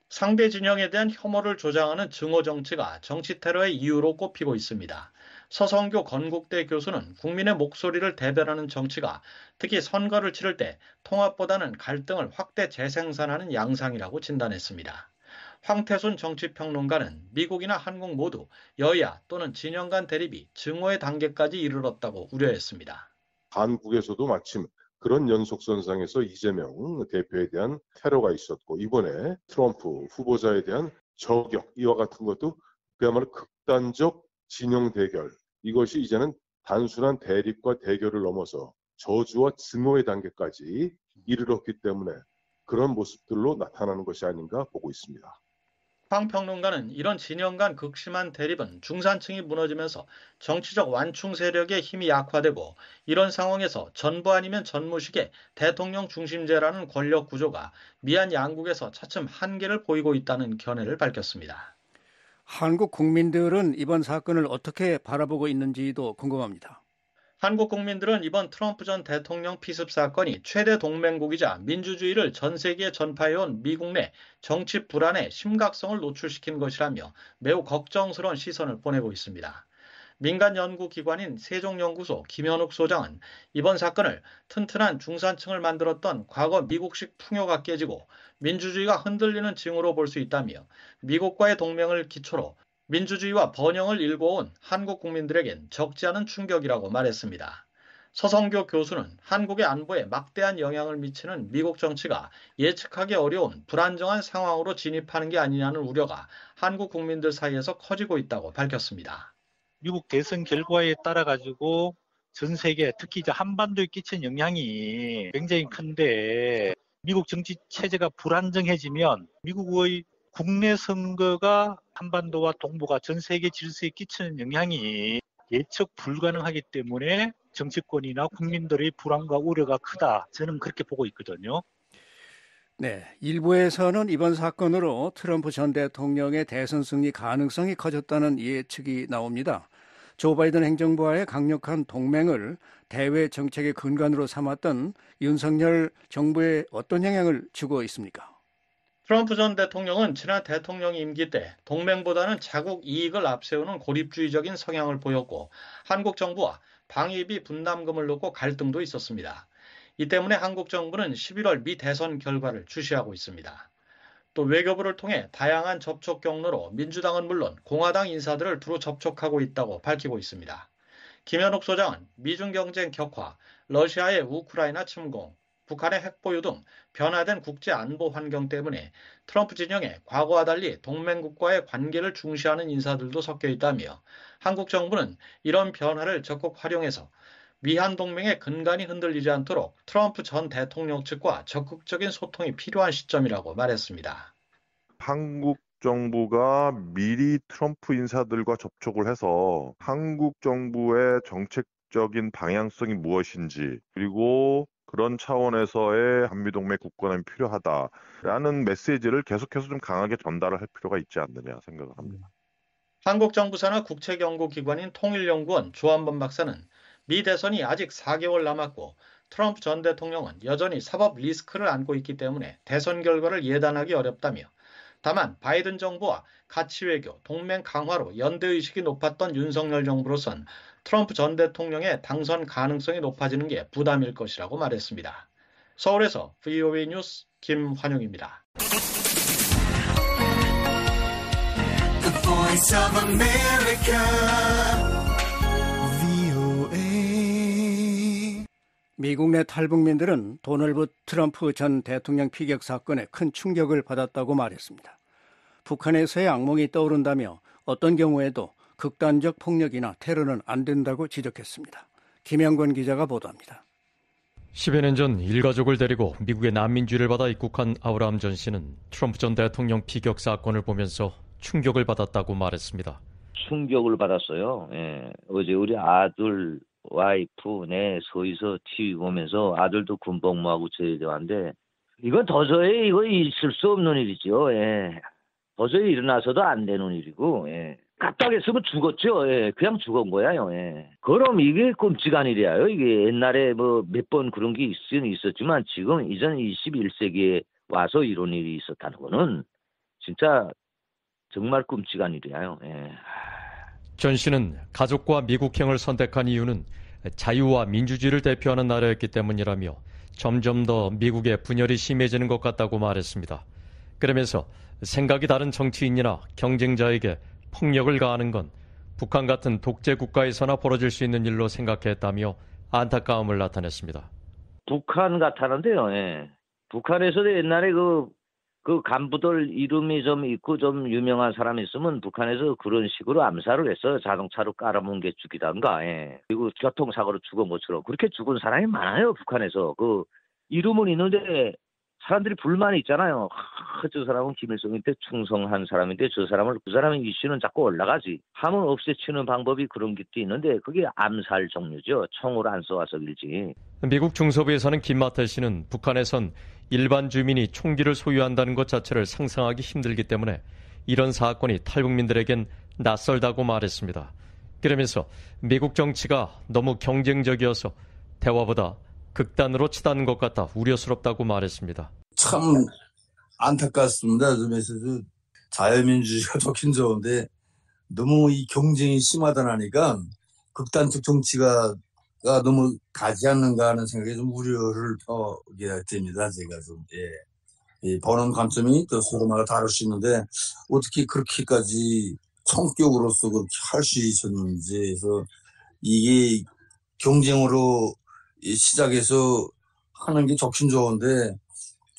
상대 진영에 대한 혐오를 조장하는 증오 정치가 정치 테러의 이유로 꼽히고 있습니다. 서성교 건국대 교수는 국민의 목소리를 대변하는 정치가 특히 선거를 치를 때 통합보다는 갈등을 확대 재생산하는 양상이라고 진단했습니다. 황태순 정치평론가는 미국이나 한국 모두 여야 또는 진영 간 대립이 증오의 단계까지 이르렀다고 우려했습니다. 한국에서도 마침 그런 연속선상에서 이재명 대표에 대한 테러가 있었고 이번에 트럼프 후보자에 대한 저격 이와 같은 것도 그야말로 극단적 진영 대결 이것이 이제는 단순한 대립과 대결을 넘어서 저주와 증오의 단계까지 이르렀기 때문에 그런 모습들로 나타나는 것이 아닌가 보고 있습니다. 황 평론가는 이런 진영 간 극심한 대립은 중산층이 무너지면서 정치적 완충 세력의 힘이 약화되고 이런 상황에서 전부 아니면 전무식의 대통령 중심제라는 권력 구조가 미한 양국에서 차츰 한계를 보이고 있다는 견해를 밝혔습니다. 한국 국민들은 이번 사건을 어떻게 바라보고 있는지도 궁금합니다. 한국 국민들은 이번 트럼프 전 대통령 피습 사건이 최대 동맹국이자 민주주의를 전 세계에 전파해온 미국 내 정치 불안의 심각성을 노출시킨 것이라며 매우 걱정스러운 시선을 보내고 있습니다. 민간 연구기관인 세종연구소 김현욱 소장은 이번 사건을 튼튼한 중산층을 만들었던 과거 미국식 풍요가 깨지고 민주주의가 흔들리는 징후로 볼 수 있다며 미국과의 동맹을 기초로 민주주의와 번영을 일궈온 한국 국민들에겐 적지 않은 충격이라고 말했습니다. 서성교 교수는 한국의 안보에 막대한 영향을 미치는 미국 정치가 예측하기 어려운 불안정한 상황으로 진입하는 게 아니냐는 우려가 한국 국민들 사이에서 커지고 있다고 밝혔습니다. 미국 대선 결과에 따라 가지고 전 세계 특히 이제 한반도에 끼친 영향이 굉장히 큰데 미국 정치 체제가 불안정해지면 미국의 국내 선거가 한반도와 동북아 전 세계 질서에 끼치는 영향이 예측 불가능하기 때문에 정치권이나 국민들의 불안과 우려가 크다. 저는 그렇게 보고 있거든요. 네, 일부에서는 이번 사건으로 트럼프 전 대통령의 대선 승리 가능성이 커졌다는 예측이 나옵니다. 조 바이든 행정부와의 강력한 동맹을 대외 정책의 근간으로 삼았던 윤석열 정부에 어떤 영향을 주고 있습니까? 트럼프 전 대통령은 지난 대통령 임기 때 동맹보다는 자국 이익을 앞세우는 고립주의적인 성향을 보였고 한국 정부와 방위비 분담금을 놓고 갈등도 있었습니다. 이 때문에 한국 정부는 11월 미 대선 결과를 주시하고 있습니다. 또 외교부를 통해 다양한 접촉 경로로 민주당은 물론 공화당 인사들을 두루 접촉하고 있다고 밝히고 있습니다. 김현욱 소장은 미중 경쟁 격화, 러시아의 우크라이나 침공, 북한의 핵보유 등 변화된 국제 안보 환경 때문에 트럼프 진영에 과거와 달리 동맹국과의 관계를 중시하는 인사들도 섞여 있다며 한국 정부는 이런 변화를 적극 활용해서 미한 동맹의 근간이 흔들리지 않도록 트럼프 전 대통령 측과 적극적인 소통이 필요한 시점이라고 말했습니다. 한국 정부가 미리 트럼프 인사들과 접촉을 해서 한국 정부의 정책적인 방향성이 무엇인지 그리고 그런 차원에서의 한미동맹 굳건함이 필요하다라는 메시지를 계속해서 좀 강하게 전달을 할 필요가 있지 않느냐 생각을 합니다. 한국 정부 산하 국책연구기관인 통일연구원 조한범 박사는 미 대선이 아직 4개월 남았고 트럼프 전 대통령은 여전히 사법 리스크를 안고 있기 때문에 대선 결과를 예단하기 어렵다며 다만 바이든 정부와 가치외교, 동맹 강화로 연대의식이 높았던 윤석열 정부로선 트럼프 전 대통령의 당선 가능성이 높아지는 게 부담일 것이라고 말했습니다. 서울에서 VOA 뉴스 김환용입니다. The Voice of America, VOA. 미국 내 탈북민들은 도널드 트럼프 전 대통령 피격 사건에 큰 충격을 받았다고 말했습니다. 북한에서의 악몽이 떠오른다며 어떤 경우에도 극단적 폭력이나 테러는 안 된다고 지적했습니다. 김영권 기자가 보도합니다. 10여 년 전 일가족을 데리고 미국의 난민주의를 받아 입국한 아브라함 전 씨는 트럼프 전 대통령 피격 사건을 보면서 충격을 받았다고 말했습니다. 충격을 받았어요. 예. 어제 우리 아들, 와이프, 서희서 TV 보면서 아들도 군복무하고 제대하는데 이건 도저히 이거 있을 수 없는 일이죠. 예. 도저히 일어나서도 안 되는 일이고, 예. 깜빡했으면 죽었죠. 예. 그냥 죽은 거야요. 예. 그럼 이게 끔찍한 일이에요. 이게 옛날에 몇 번 그런 게 있었지만 지금 이전 21세기에 와서 이런 일이 있었다는 거는 진짜 정말 끔찍한 일이에요. 예. 전 씨는 가족과 미국행을 선택한 이유는 자유와 민주주의를 대표하는 나라였기 때문이라며 점점 더 미국의 분열이 심해지는 것 같다고 말했습니다. 그러면서 생각이 다른 정치인이나 경쟁자에게 폭력을 가하는 건 북한 같은 독재 국가에서나 벌어질 수 있는 일로 생각했다며 안타까움을 나타냈습니다. 북한 같았는데요. 예. 북한에서도 옛날에 그 간부들 이름이 좀 있고 좀 유명한 사람이 있으면 북한에서 그런 식으로 암살을 했어요. 자동차로 깔아뭉개 죽이던가. 예. 그리고 교통사고로 죽은 것처럼 그렇게 죽은 사람이 많아요. 북한에서. 그 이름은 있는데 사람들이 불만이 있잖아요. 저 사람은 김일성한테 충성한 사람인데 그 사람의 이슈는 자꾸 올라가지. 하면 없애치는 방법이 그런 것도 있는데 그게 암살 종류죠. 총을 안 쏘아서 길지. 미국 중서부에서는 김마태 씨는 북한에선 일반 주민이 총기를 소유한다는 것 자체를 상상하기 힘들기 때문에 이런 사건이 탈북민들에겐 낯설다고 말했습니다. 그러면서 미국 정치가 너무 경쟁적이어서 대화보다 극단으로 치닫는 것 같아 우려스럽다고 말했습니다. 참 안타깝습니다. 좀에서 자유민주주의가 좋긴 좋은데 너무 이 경쟁이 심하다 하니까 극단적 정치가 너무 가지 않는가 하는 생각에 좀 우려를 하게 됩니다. 제가 좀 이 보는 관점이 또 서로마다 다를 수 있는데 어떻게 그렇게까지 성격으로서 그렇게 할 수 있었는지 해서 이게 경쟁으로 시작해서 하는 게 좋긴 좋은데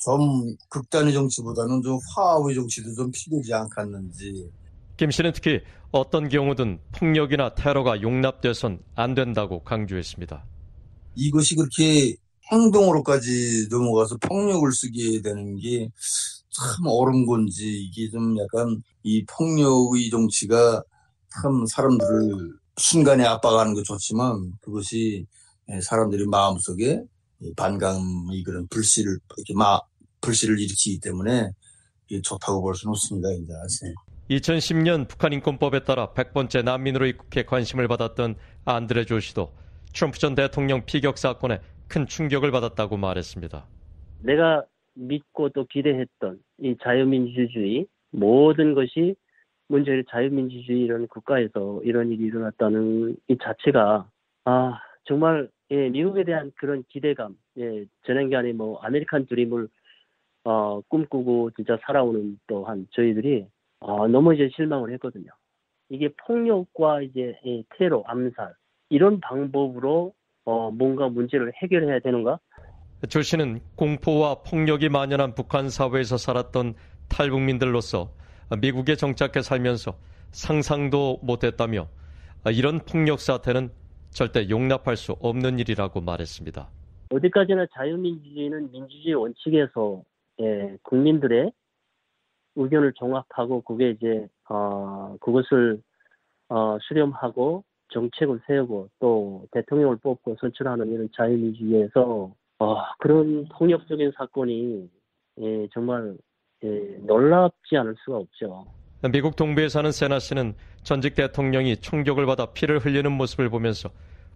좀 극단의 정치보다는 좀 화합의 정치도 좀 필요하지 않겠는지. 김 씨는 특히 어떤 경우든 폭력이나 테러가 용납돼선 안 된다고 강조했습니다. 이것이 그렇게 행동으로까지 넘어가서 폭력을 쓰게 되는 게 참 옳은 건지 이게 좀 약간 이 폭력의 정치가 참 사람들을 순간에 압박하는 거 좋지만 그것이 사람들이 마음속에 반감의 그런 불씨를 일으키기 때문에 좋다고 볼 수는 없습니다. 이제. 2010년 북한 인권법에 따라 100번째 난민으로 입국해 관심을 받았던 안드레 조 씨도 트럼프 전 대통령 피격 사건에 큰 충격을 받았다고 말했습니다. 내가 믿고 또 기대했던 이 자유민주주의 모든 것이 문제의 자유민주주의 이런 국가에서 이런 일이 일어났다는 이 자체가 정말 미국에 대한 그런 기대감, 전행간에 아메리칸 드림을 꿈꾸고 진짜 살아오는 또한 저희들이 너무 이제 실망을 했거든요. 이게 폭력과 이제 테러, 암살 이런 방법으로 뭔가 문제를 해결해야 되는가? 조 씨는 공포와 폭력이 만연한 북한 사회에서 살았던 탈북민들로서 미국에 정착해 살면서 상상도 못했다며 이런 폭력 사태는 절대 용납할 수 없는 일이라고 말했습니다. 어디까지나 자유민주주의는 민주주의 원칙에서 국민들의 의견을 종합하고 그게 이제 그것을 수렴하고 정책을 세우고 또 대통령을 뽑고 선출하는 이런 자유민주주의에서 그런 폭력적인 사건이 정말 놀랍지 않을 수가 없죠. 미국 동부에 사는 세나 씨는 전직 대통령이 총격을 받아 피를 흘리는 모습을 보면서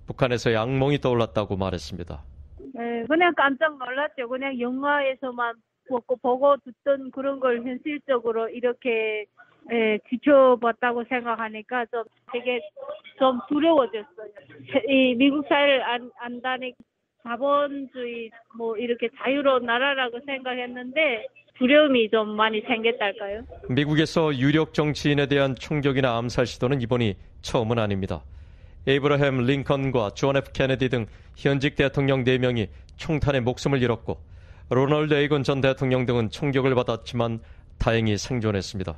북한에서의 악몽이 떠올랐다고 말했습니다. 그냥 깜짝 놀랐죠. 그냥 영화에서만 보고 듣던 그런 걸 현실적으로 이렇게 지켜봤다고 생각하니까 좀 되게 좀 두려워졌어요. 이 미국 사회를 안다니 자본주의 이렇게 자유로운 나라라고 생각했는데 두려움이 좀 많이 생겼달까요? 미국에서 유력 정치인에 대한 총격이나 암살 시도는 이번이 처음은 아닙니다. 에이브러햄 링컨과 존 F 케네디 등 현직 대통령 4명이 총탄에 목숨을 잃었고 로널드 레이건 전 대통령 등은 총격을 받았지만 다행히 생존했습니다.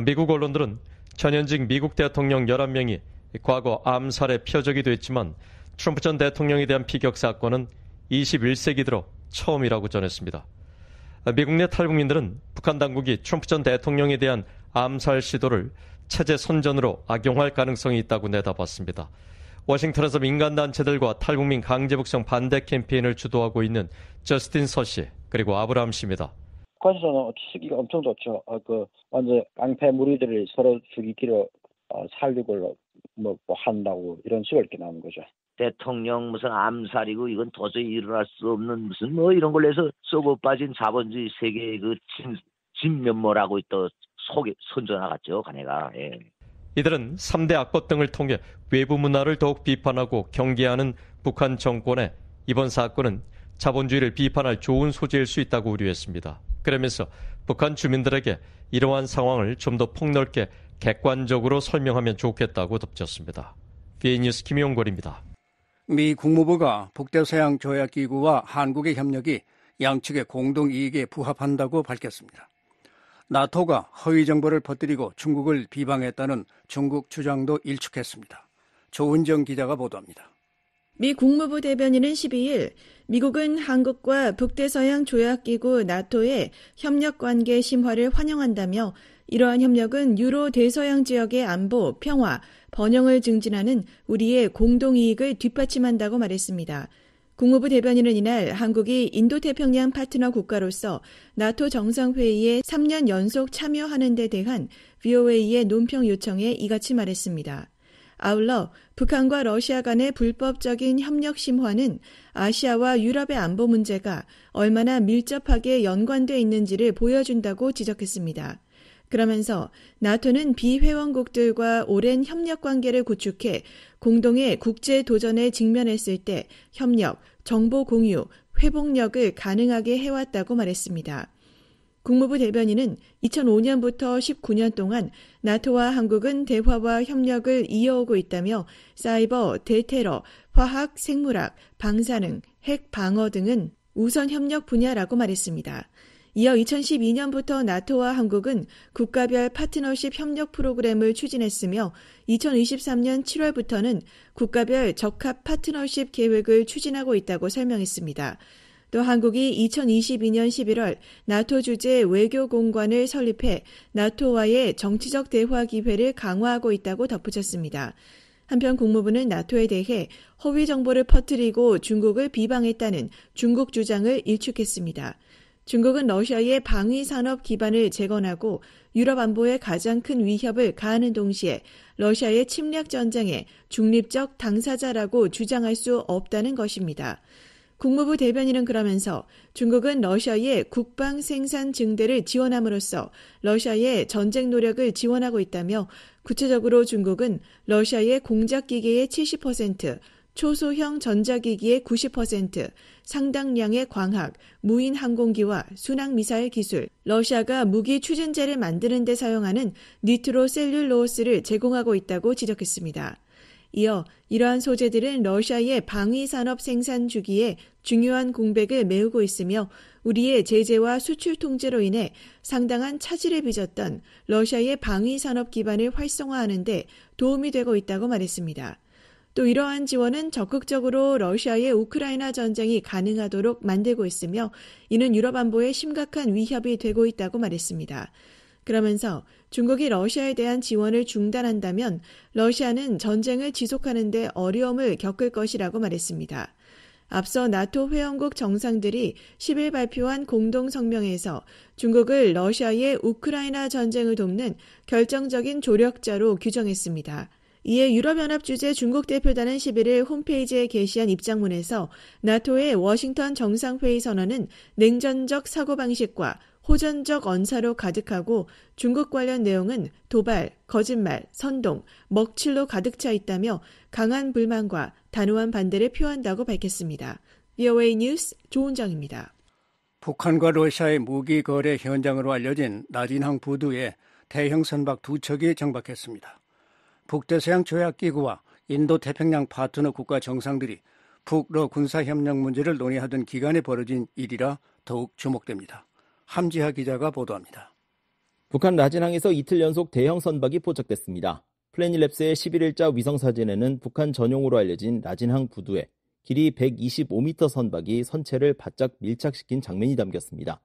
미국 언론들은 전현직 미국 대통령 11명이 과거 암살의 표적이 됐지만 트럼프 전 대통령에 대한 피격 사건은 21세기 들어 처음이라고 전했습니다. 미국 내 탈북민들은 북한 당국이 트럼프 전 대통령에 대한 암살 시도를 체제 선전으로 악용할 가능성이 있다고 내다봤습니다. 워싱턴에서 민간단체들과 탈북민 강제북송 반대 캠페인을 주도하고 있는 저스틴 서씨 그리고 아브라함 씨입니다. 북한에서는 시기가 엄청 좋죠. 완전 깡패 무리들이 서로 죽이기로 살육을 한다고 이런 식으로 이렇게 나오는 거죠. 대통령 무슨 암살이고 이건 도저히 일어날 수 없는 무슨 이런 걸로 해서 썩어 빠진 자본주의 세계의 그 진면모라고 또 속에 선전하갔죠, 가네가. 이들은 3대 악법 등을 통해 외부 문화를 더욱 비판하고 경계하는 북한 정권에 이번 사건은 자본주의를 비판할 좋은 소재일 수 있다고 우려했습니다. 그러면서 북한 주민들에게 이러한 상황을 좀 더 폭넓게 객관적으로 설명하면 좋겠다고 덧붙였습니다. VA 뉴스 김용걸입니다. 미 국무부가 북대서양 조약기구와 한국의 협력이 양측의 공동 이익에 부합한다고 밝혔습니다. 나토가 허위 정보를 퍼뜨리고 중국을 비방했다는 중국 주장도 일축했습니다. 조은정 기자가 보도합니다. 미 국무부 대변인은 12일 미국은 한국과 북대서양 조약기구 나토의 협력관계 심화를 환영한다며 이러한 협력은 유로 대서양 지역의 안보, 평화, 번영을 증진하는 우리의 공동이익을 뒷받침한다고 말했습니다. 국무부 대변인은 이날 한국이 인도태평양 파트너 국가로서 나토 정상회의에 3년 연속 참여하는 데 대한 VOA의 논평 요청에 이같이 말했습니다. 아울러 북한과 러시아 간의 불법적인 협력 심화는 아시아와 유럽의 안보 문제가 얼마나 밀접하게 연관돼 있는지를 보여준다고 지적했습니다. 그러면서 나토는 비회원국들과 오랜 협력 관계를 구축해 공동의 국제 도전에 직면했을 때 협력, 정보 공유, 회복력을 가능하게 해왔다고 말했습니다. 국무부 대변인은 2005년부터 19년 동안 나토와 한국은 대화와 협력을 이어오고 있다며 사이버, 대테러, 화학, 생물학, 방사능, 핵 방어 등은 우선 협력 분야라고 말했습니다. 이어 2012년부터 나토와 한국은 국가별 파트너십 협력 프로그램을 추진했으며 2023년 7월부터는 국가별 적합 파트너십 계획을 추진하고 있다고 설명했습니다. 또 한국이 2022년 11월 나토 주재 외교공관을 설립해 나토와의 정치적 대화 기회를 강화하고 있다고 덧붙였습니다. 한편 국무부는 나토에 대해 허위 정보를 퍼뜨리고 중국을 비방했다는 중국 주장을 일축했습니다. 중국은 러시아의 방위 산업 기반을 재건하고 유럽 안보에 가장 큰 위협을 가하는 동시에 러시아의 침략 전쟁의 중립적 당사자라고 주장할 수 없다는 것입니다. 국무부 대변인은 그러면서 중국은 러시아의 국방 생산 증대를 지원함으로써 러시아의 전쟁 노력을 지원하고 있다며 구체적으로 중국은 러시아의 공작기계의 70%, 초소형 전자기기의 90%, 상당량의 광학, 무인 항공기와 순항미사일 기술, 러시아가 무기 추진제를 만드는 데 사용하는 니트로셀룰로스를 제공하고 있다고 지적했습니다. 이어 이러한 소재들은 러시아의 방위산업 생산 주기에 중요한 공백을 메우고 있으며 우리의 제재와 수출 통제로 인해 상당한 차질을 빚었던 러시아의 방위산업 기반을 활성화하는 데 도움이 되고 있다고 말했습니다. 또 이러한 지원은 적극적으로 러시아의 우크라이나 전쟁이 가능하도록 만들고 있으며 이는 유럽 안보에 심각한 위협이 되고 있다고 말했습니다. 그러면서 중국이 러시아에 대한 지원을 중단한다면 러시아는 전쟁을 지속하는 데 어려움을 겪을 것이라고 말했습니다. 앞서 나토 회원국 정상들이 10일 발표한 공동성명에서 중국을 러시아의 우크라이나 전쟁을 돕는 결정적인 조력자로 규정했습니다. 이에 유럽연합 주재 중국 대표단은 11일 홈페이지에 게시한 입장문에서 나토의 워싱턴 정상회의 선언은 냉전적 사고방식과 호전적 언사로 가득하고 중국 관련 내용은 도발, 거짓말, 선동, 먹칠로 가득 차 있다며 강한 불만과 단호한 반대를 표한다고 밝혔습니다. VOA 뉴스 조은정입니다. 북한과 러시아의 무기 거래 현장으로 알려진 라진항 부두에 대형 선박 2척이 정박했습니다. 북대서양 조약기구와 인도태평양 파트너 국가 정상들이 북러 군사협력 문제를 논의하던 기간에 벌어진 일이라 더욱 주목됩니다. 함지하 기자가 보도합니다. 북한 라진항에서 이틀 연속 대형 선박이 포착됐습니다. 플래닛랩스의 11일자 위성사진에는 북한 전용으로 알려진 라진항 부두에 길이 125m 선박이 선체를 바짝 밀착시킨 장면이 담겼습니다.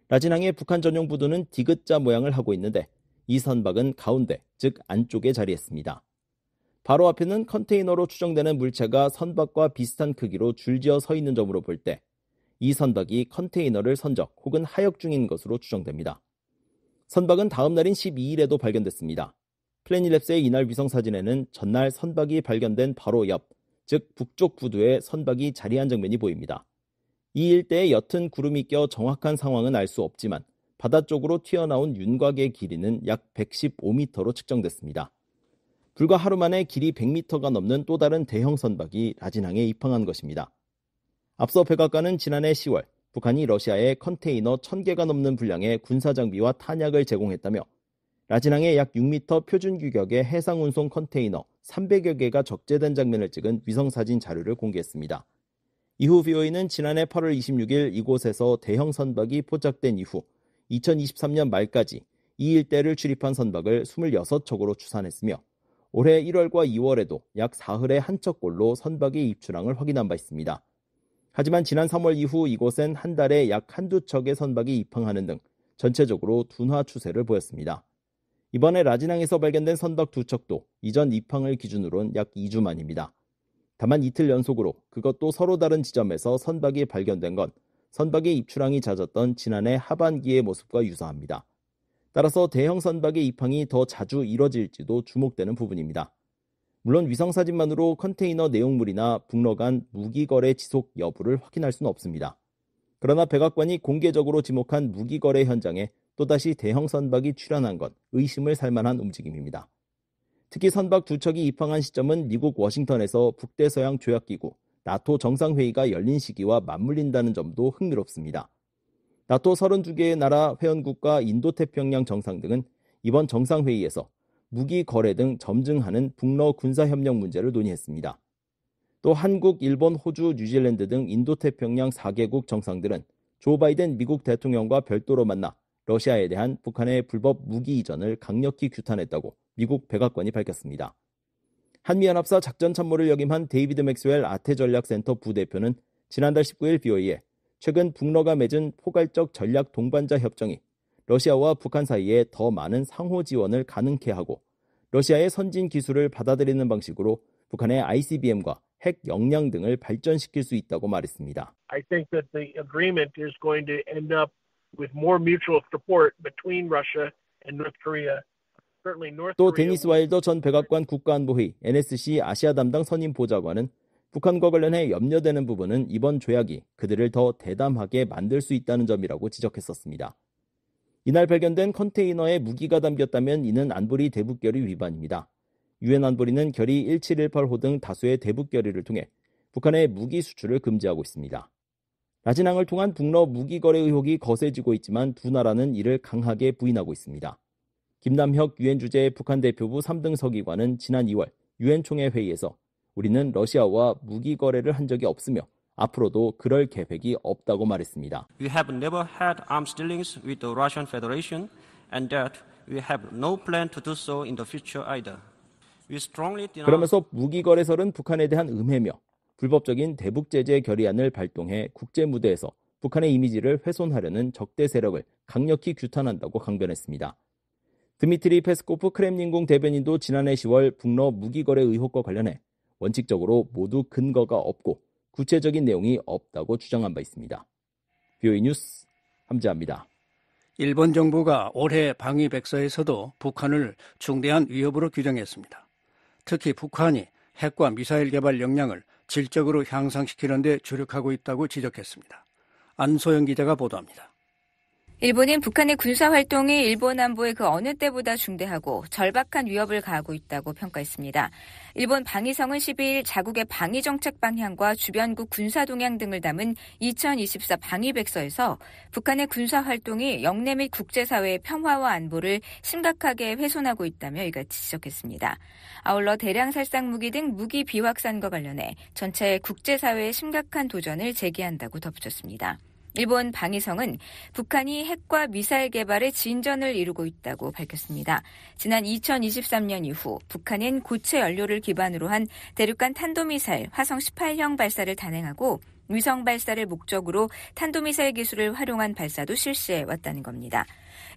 라진항의 북한 전용 부두는 디귿자 모양을 하고 있는데 이 선박은 가운데, 즉 안쪽에 자리했습니다. 바로 앞에는 컨테이너로 추정되는 물체가 선박과 비슷한 크기로 줄지어 서 있는 점으로 볼 때 이 선박이 컨테이너를 선적 혹은 하역 중인 것으로 추정됩니다. 선박은 다음 날인 12일에도 발견됐습니다. 플래닛랩스의 이날 위성사진에는 전날 선박이 발견된 바로 옆, 즉 북쪽 부두에 선박이 자리한 장면이 보입니다. 이 일대에 옅은 구름이 껴 정확한 상황은 알 수 없지만 바다 쪽으로 튀어나온 윤곽의 길이는 약 115m로 측정됐습니다. 불과 하루 만에 길이 100m가 넘는 또 다른 대형 선박이 라진항에 입항한 것입니다. 앞서 백악관은 지난해 10월 북한이 러시아에 컨테이너 1000개가 넘는 분량의 군사장비와 탄약을 제공했다며 라진항에 약 6m 표준 규격의 해상운송 컨테이너 300여 개가 적재된 장면을 찍은 위성사진 자료를 공개했습니다. 이후 VOA는 지난해 8월 26일 이곳에서 대형 선박이 포착된 이후 2023년 말까지 이 일대를 출입한 선박을 26척으로 추산했으며 올해 1월과 2월에도 약 사흘에 한 척꼴로 선박의 입출항을 확인한 바 있습니다. 하지만 지난 3월 이후 이곳엔 한 달에 약 한두 척의 선박이 입항하는 등 전체적으로 둔화 추세를 보였습니다. 이번에 라진항에서 발견된 선박 2척도 이전 입항을 기준으로는 약 2주 만입니다. 다만 이틀 연속으로 그것도 서로 다른 지점에서 선박이 발견된 건 선박의 입출항이 잦았던 지난해 하반기의 모습과 유사합니다. 따라서 대형 선박의 입항이 더 자주 이뤄질지도 주목되는 부분입니다. 물론 위성사진만으로 컨테이너 내용물이나 북러 간 무기거래 지속 여부를 확인할 수는 없습니다. 그러나 백악관이 공개적으로 지목한 무기거래 현장에 또다시 대형 선박이 출현한 건 의심을 살만한 움직임입니다. 특히 선박 2척이 입항한 시점은 미국 워싱턴에서 북대서양 조약기구 나토 정상회의가 열린 시기와 맞물린다는 점도 흥미롭습니다. 나토 32개의 나라 회원국과 인도태평양 정상 등은 이번 정상회의에서 무기 거래 등 점증하는 북러 군사협력 문제를 논의했습니다. 또 한국, 일본, 호주, 뉴질랜드 등 인도태평양 4개국 정상들은 조 바이든 미국 대통령과 별도로 만나 러시아에 대한 북한의 불법 무기 이전을 강력히 규탄했다고 미국 백악관이 밝혔습니다. 한미연합사 작전참모를 역임한 데이비드 맥스웰 아태전략센터 부대표는 지난달 19일 BOA에 최근 북러가 맺은 포괄적 전략 동반자 협정이 러시아와 북한 사이에 더 많은 상호 지원을 가능케 하고 러시아의 선진 기술을 받아들이는 방식으로 북한의 ICBM과 핵 역량 등을 발전시킬 수 있다고 말했습니다. I think that the agreement is going to end up with more mutual support between Russia and North Korea. 또 데니스 와일더 전 백악관 국가안보회의 NSC 아시아 담당 선임 보좌관은 북한과 관련해 염려되는 부분은 이번 조약이 그들을 더 대담하게 만들 수 있다는 점이라고 지적했었습니다. 이날 발견된 컨테이너에 무기가 담겼다면 이는 안보리 대북결의 위반입니다. 유엔 안보리는 결의 1718호 등 다수의 대북결의를 통해 북한의 무기 수출을 금지하고 있습니다. 라진항을 통한 북러 무기 거래 의혹이 거세지고 있지만 두 나라는 이를 강하게 부인하고 있습니다. 김남혁 유엔 주재 북한 대표부 3등 서기관은 지난 2월 유엔 총회 회의에서 우리는 러시아와 무기 거래를 한 적이 없으며 앞으로도 그럴 계획이 없다고 말했습니다. We have never had arms dealings with the Russian Federation and that we have no plan to do so in the future either. We strongly denounce... 그러면서 무기 거래설은 북한에 대한 음해며 불법적인 대북 제재 결의안을 발동해 국제 무대에서 북한의 이미지를 훼손하려는 적대 세력을 강력히 규탄한다고 강변했습니다. 드미트리 페스코프 크렘린궁 대변인도 지난해 10월 북러 무기 거래 의혹과 관련해 원칙적으로 모두 근거가 없고 구체적인 내용이 없다고 주장한 바 있습니다. BOA 뉴스 함재합니다. 일본 정부가 올해 방위백서에서도 북한을 중대한 위협으로 규정했습니다. 특히 북한이 핵과 미사일 개발 역량을 질적으로 향상시키는 데 주력하고 있다고 지적했습니다. 안소영 기자가 보도합니다. 일본은 북한의 군사활동이 일본 안보에 그 어느 때보다 중대하고 절박한 위협을 가하고 있다고 평가했습니다. 일본 방위성은 12일 자국의 방위정책 방향과 주변국 군사동향 등을 담은 2024 방위백서에서 북한의 군사활동이 영내 및 국제사회의 평화와 안보를 심각하게 훼손하고 있다며 이같이 지적했습니다. 아울러 대량 살상무기 등 무기 비확산과 관련해 전체 국제사회의 심각한 도전을 제기한다고 덧붙였습니다. 일본 방위성은 북한이 핵과 미사일 개발에 진전을 이루고 있다고 밝혔습니다. 지난 2023년 이후 북한은 고체 연료를 기반으로 한 대륙간 탄도미사일 화성 18형 발사를 단행하고 위성 발사를 목적으로 탄도미사일 기술을 활용한 발사도 실시해 왔다는 겁니다.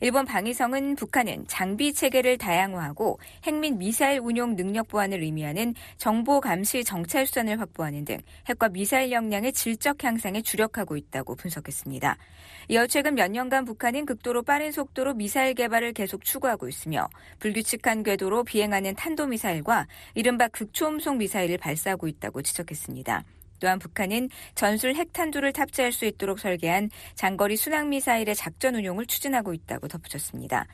일본 방위성은 북한은 장비 체계를 다양화하고 핵 및 미사일 운용 능력 보완을 의미하는 정보 감시 정찰 수단을 확보하는 등 핵과 미사일 역량의 질적 향상에 주력하고 있다고 분석했습니다. 이어 최근 몇 년간 북한은 극도로 빠른 속도로 미사일 개발을 계속 추구하고 있으며 불규칙한 궤도로 비행하는 탄도미사일과 이른바 극초음속 미사일을 발사하고 있다고 지적했습니다. 또한 북한은 전술 핵탄두를 탑재할 수 있도록 설계한 장거리 순항미사일의 작전 운용을 추진하고 있다고 덧붙였습니다.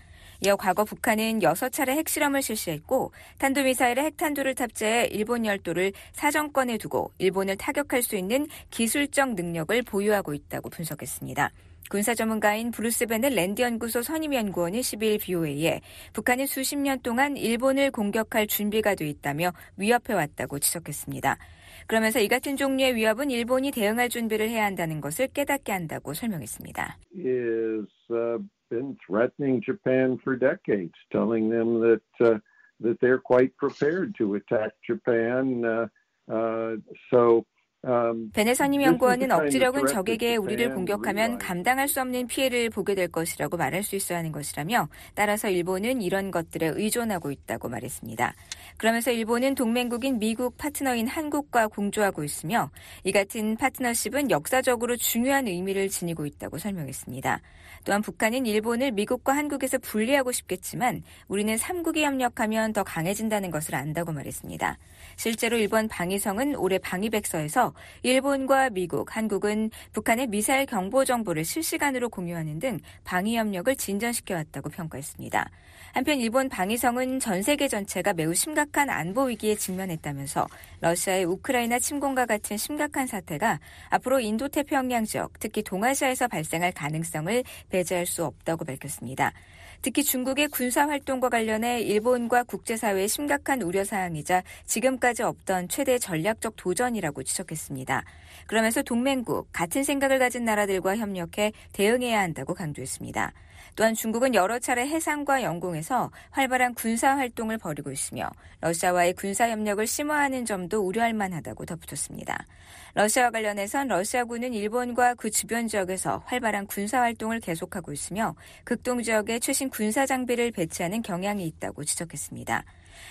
이어 과거 북한은 6차례 핵실험을 실시했고 탄도미사일의 핵탄두를 탑재해 일본 열도를 사정권에 두고 일본을 타격할 수 있는 기술적 능력을 보유하고 있다고 분석했습니다. 군사 전문가인 브루스 베넷 랜드연구소 선임연구원은 12일 BOA에 북한은 수십 년 동안 일본을 공격할 준비가 돼 있다며 위협해왔다고 지적했습니다. 그러면서 이 같은 종류의 위협은 일본이 대응할 준비를 해야 한다는 것을 깨닫게 한다고 설명했습니다. Been threatening Japan for decades, telling them that they're quite prepared to attack Japan. 베넷 선임연구원은 억지력은 적에게 우리를 공격하면 감당할 수 없는 피해를 보게 될 것이라고 말할 수 있어야 하는 것이라며 따라서 일본은 이런 것들에 의존하고 있다고 말했습니다. 그러면서 일본은 동맹국인 미국 파트너인 한국과 공조하고 있으며 이 같은 파트너십은 역사적으로 중요한 의미를 지니고 있다고 설명했습니다. 또한 북한은 일본을 미국과 한국에서 분리하고 싶겠지만 우리는 3국이 협력하면 더 강해진다는 것을 안다고 말했습니다. 실제로 일본 방위성은 올해 방위백서에서 일본과 미국, 한국은 북한의 미사일 경보 정보를 실시간으로 공유하는 등 방위 협력을 진전시켜왔다고 평가했습니다. 한편 일본 방위성은 전 세계 전체가 매우 심각한 안보 위기에 직면했다면서 러시아의 우크라이나 침공과 같은 심각한 사태가 앞으로 인도태평양 지역, 특히 동아시아에서 발생할 가능성을 배제할 수 없다고 밝혔습니다. 특히 중국의 군사활동과 관련해 일본과 국제사회의 심각한 우려사항이자 지금까지 없던 최대 전략적 도전이라고 지적했습니다. 그러면서 동맹국, 같은 생각을 가진 나라들과 협력해 대응해야 한다고 강조했습니다. 또한 중국은 여러 차례 해상과 영공에서 활발한 군사활동을 벌이고 있으며 러시아와의 군사협력을 심화하는 점도 우려할 만하다고 덧붙였습니다. 러시아와 관련해선 러시아군은 일본과 그 주변 지역에서 활발한 군사활동을 계속하고 있으며 극동 지역에 최신 군사장비를 배치하는 경향이 있다고 지적했습니다.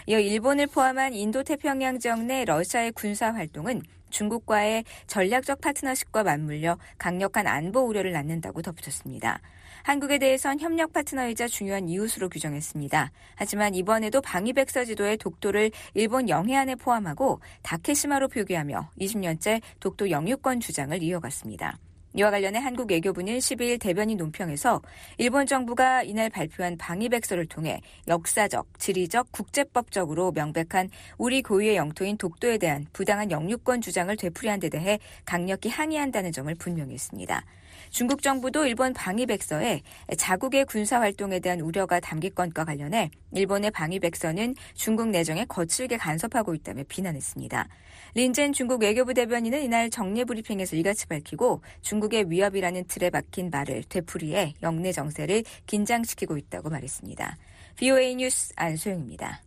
이어 일본을 포함한 인도태평양 지역 내 러시아의 군사활동은 중국과의 전략적 파트너십과 맞물려 강력한 안보 우려를 낳는다고 덧붙였습니다. 한국에 대해선 협력 파트너이자 중요한 이웃으로 규정했습니다. 하지만 이번에도 방위백서 지도의 독도를 일본 영해안에 포함하고 다케시마로 표기하며 20년째 독도 영유권 주장을 이어갔습니다. 이와 관련해 한국 외교부는 12일 대변인 논평에서 일본 정부가 이날 발표한 방위백서를 통해 역사적, 지리적, 국제법적으로 명백한 우리 고유의 영토인 독도에 대한 부당한 영유권 주장을 되풀이한 데 대해 강력히 항의한다는 점을 분명히 했습니다. 중국 정부도 일본 방위백서에 자국의 군사활동에 대한 우려가 담긴 건과 관련해 일본의 방위백서는 중국 내정에 거칠게 간섭하고 있다며 비난했습니다. 린젠 중국 외교부 대변인은 이날 정례 브리핑에서 이같이 밝히고 중국의 위협이라는 틀에 박힌 말을 되풀이해 영내 정세를 긴장시키고 있다고 말했습니다. VOA 뉴스 안소영입니다.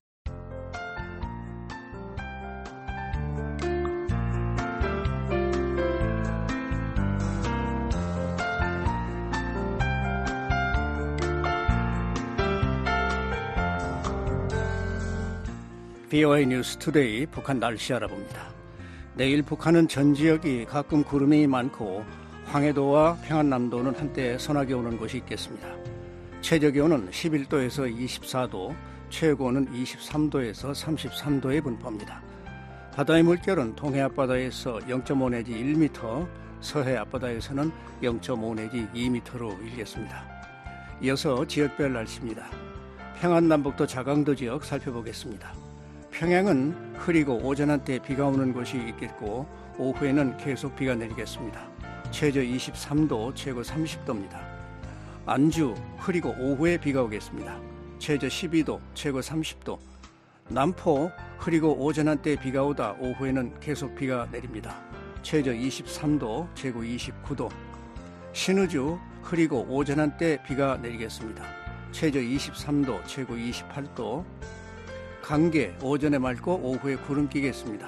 VOA 뉴스 투데이 북한 날씨 알아봅니다. 내일 북한은 전 지역이 가끔 구름이 많고 황해도와 평안남도는 한때 선하게 오는 곳이 있겠습니다. 최저기온은 11도에서 24도, 최고는 23도에서 33도에 분포합니다. 바다의 물결은 동해 앞바다에서 0.5 내지 1m, 서해 앞바다에서는 0.5 내지 2m로 일겠습니다. 이어서 지역별 날씨입니다. 평안남북도 자강도 지역 살펴보겠습니다. 평양은 흐리고 오전 한때 비가 오는 곳이 있겠고 오후에는 계속 비가 내리겠습니다. 최저 23도, 최고 30도입니다. 안주 흐리고 오후에 비가 오겠습니다. 최저 12도, 최고 30도. 남포 흐리고 오전 한때 비가 오다 오후에는 계속 비가 내립니다. 최저 23도, 최고 29도. 신의주 흐리고 오전 한때 비가 내리겠습니다. 최저 23도, 최고 28도. 강계 오전에 맑고 오후에 구름 끼겠습니다.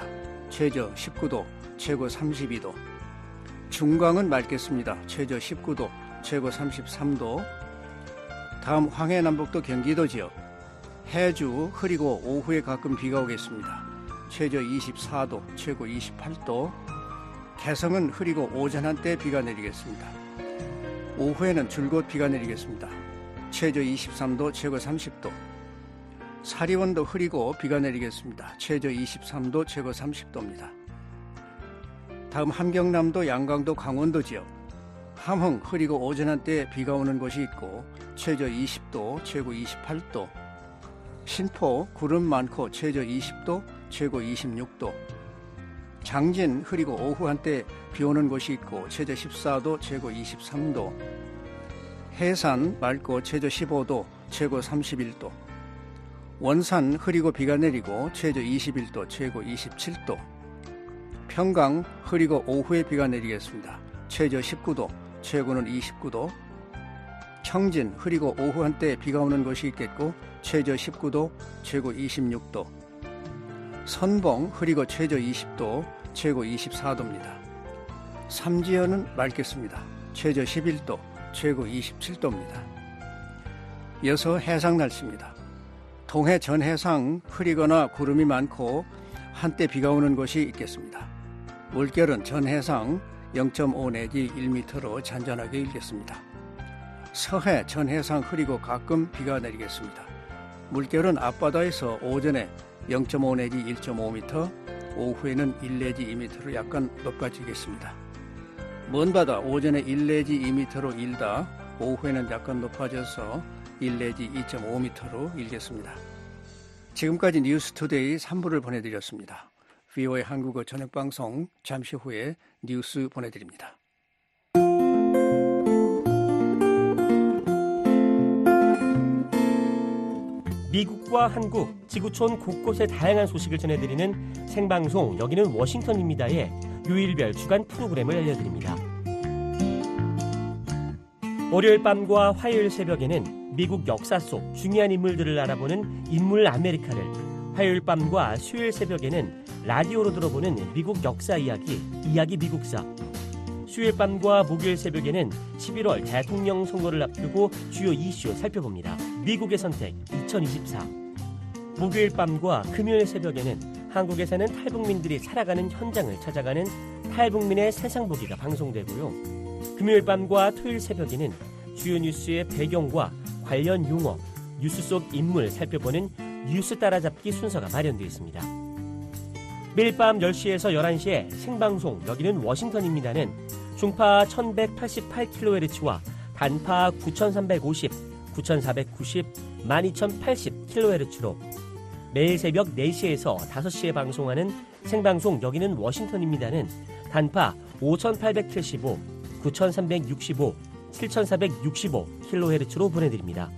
최저 19도, 최고 32도. 중광은 맑겠습니다. 최저 19도, 최고 33도. 다음 황해남북도 경기도 지역. 해주 흐리고 오후에 가끔 비가 오겠습니다. 최저 24도, 최고 28도. 개성은 흐리고 오전 한때 비가 내리겠습니다. 오후에는 줄곧 비가 내리겠습니다. 최저 23도, 최고 30도. 사리원도 흐리고 비가 내리겠습니다. 최저 23도, 최고 30도입니다. 다음 함경남도, 양강도, 강원도 지역. 함흥 흐리고 오전 한때 비가 오는 곳이 있고 최저 20도, 최고 28도. 신포 구름 많고 최저 20도, 최고 26도. 장진 흐리고 오후 한때 비 오는 곳이 있고 최저 14도, 최고 23도. 해산 맑고 최저 15도, 최고 31도. 원산 흐리고 비가 내리고 최저 21도, 최고 27도. 평강 흐리고 오후에 비가 내리겠습니다. 최저 19도, 최고는 29도. 청진 흐리고 오후 한때 비가 오는 곳이 있겠고 최저 19도, 최고 26도. 선봉 흐리고 최저 20도, 최고 24도입니다. 삼지연은 맑겠습니다. 최저 11도, 최고 27도입니다. 여서 해상 날씨입니다. 동해 전해상 흐리거나 구름이 많고 한때 비가 오는 곳이 있겠습니다. 물결은 전해상 0.5 내지 1m로 잔잔하게 일겠습니다. 서해 전해상 흐리고 가끔 비가 내리겠습니다. 물결은 앞바다에서 오전에 0.5 내지 1.5m, 오후에는 1 내지 2m로 약간 높아지겠습니다. 먼바다 오전에 1 내지 2m로 일다 오후에는 약간 높아져서 1 내지 2.5m로 일겠습니다. 지금까지 뉴스투데이 3부를 보내드렸습니다. VOA 한국어 저녁방송 잠시 후에 뉴스 보내드립니다. 미국과 한국, 지구촌 곳곳의 다양한 소식을 전해드리는 생방송 여기는 워싱턴입니다의 요일별 주간 프로그램을 알려드립니다. 월요일 밤과 화요일 새벽에는 미국 역사 속 중요한 인물들을 알아보는 인물 아메리카를, 화요일 밤과 수요일 새벽에는 라디오로 들어보는 미국 역사 이야기, 이야기 미국사, 수요일 밤과 목요일 새벽에는 11월 대통령 선거를 앞두고 주요 이슈 살펴봅니다. 미국의 선택 2024. 목요일 밤과 금요일 새벽에는 한국에 사는 탈북민들이 살아가는 현장을 찾아가는 탈북민의 세상보기가 방송되고요. 금요일 밤과 토요일 새벽에는 주요 뉴스의 배경과 관련 용어, 뉴스 속 인물 살펴보는 뉴스 따라잡기 순서가 마련되어 있습니다. 매일 밤 10시에서 11시에 생방송 여기는 워싱턴입니다는 중파 1188kHz와 단파 9350, 9490, 12080kHz로 매일 새벽 4시에서 5시에 방송하는 생방송 여기는 워싱턴입니다는 단파 5875, 9365, 7465kHz로 보내드립니다.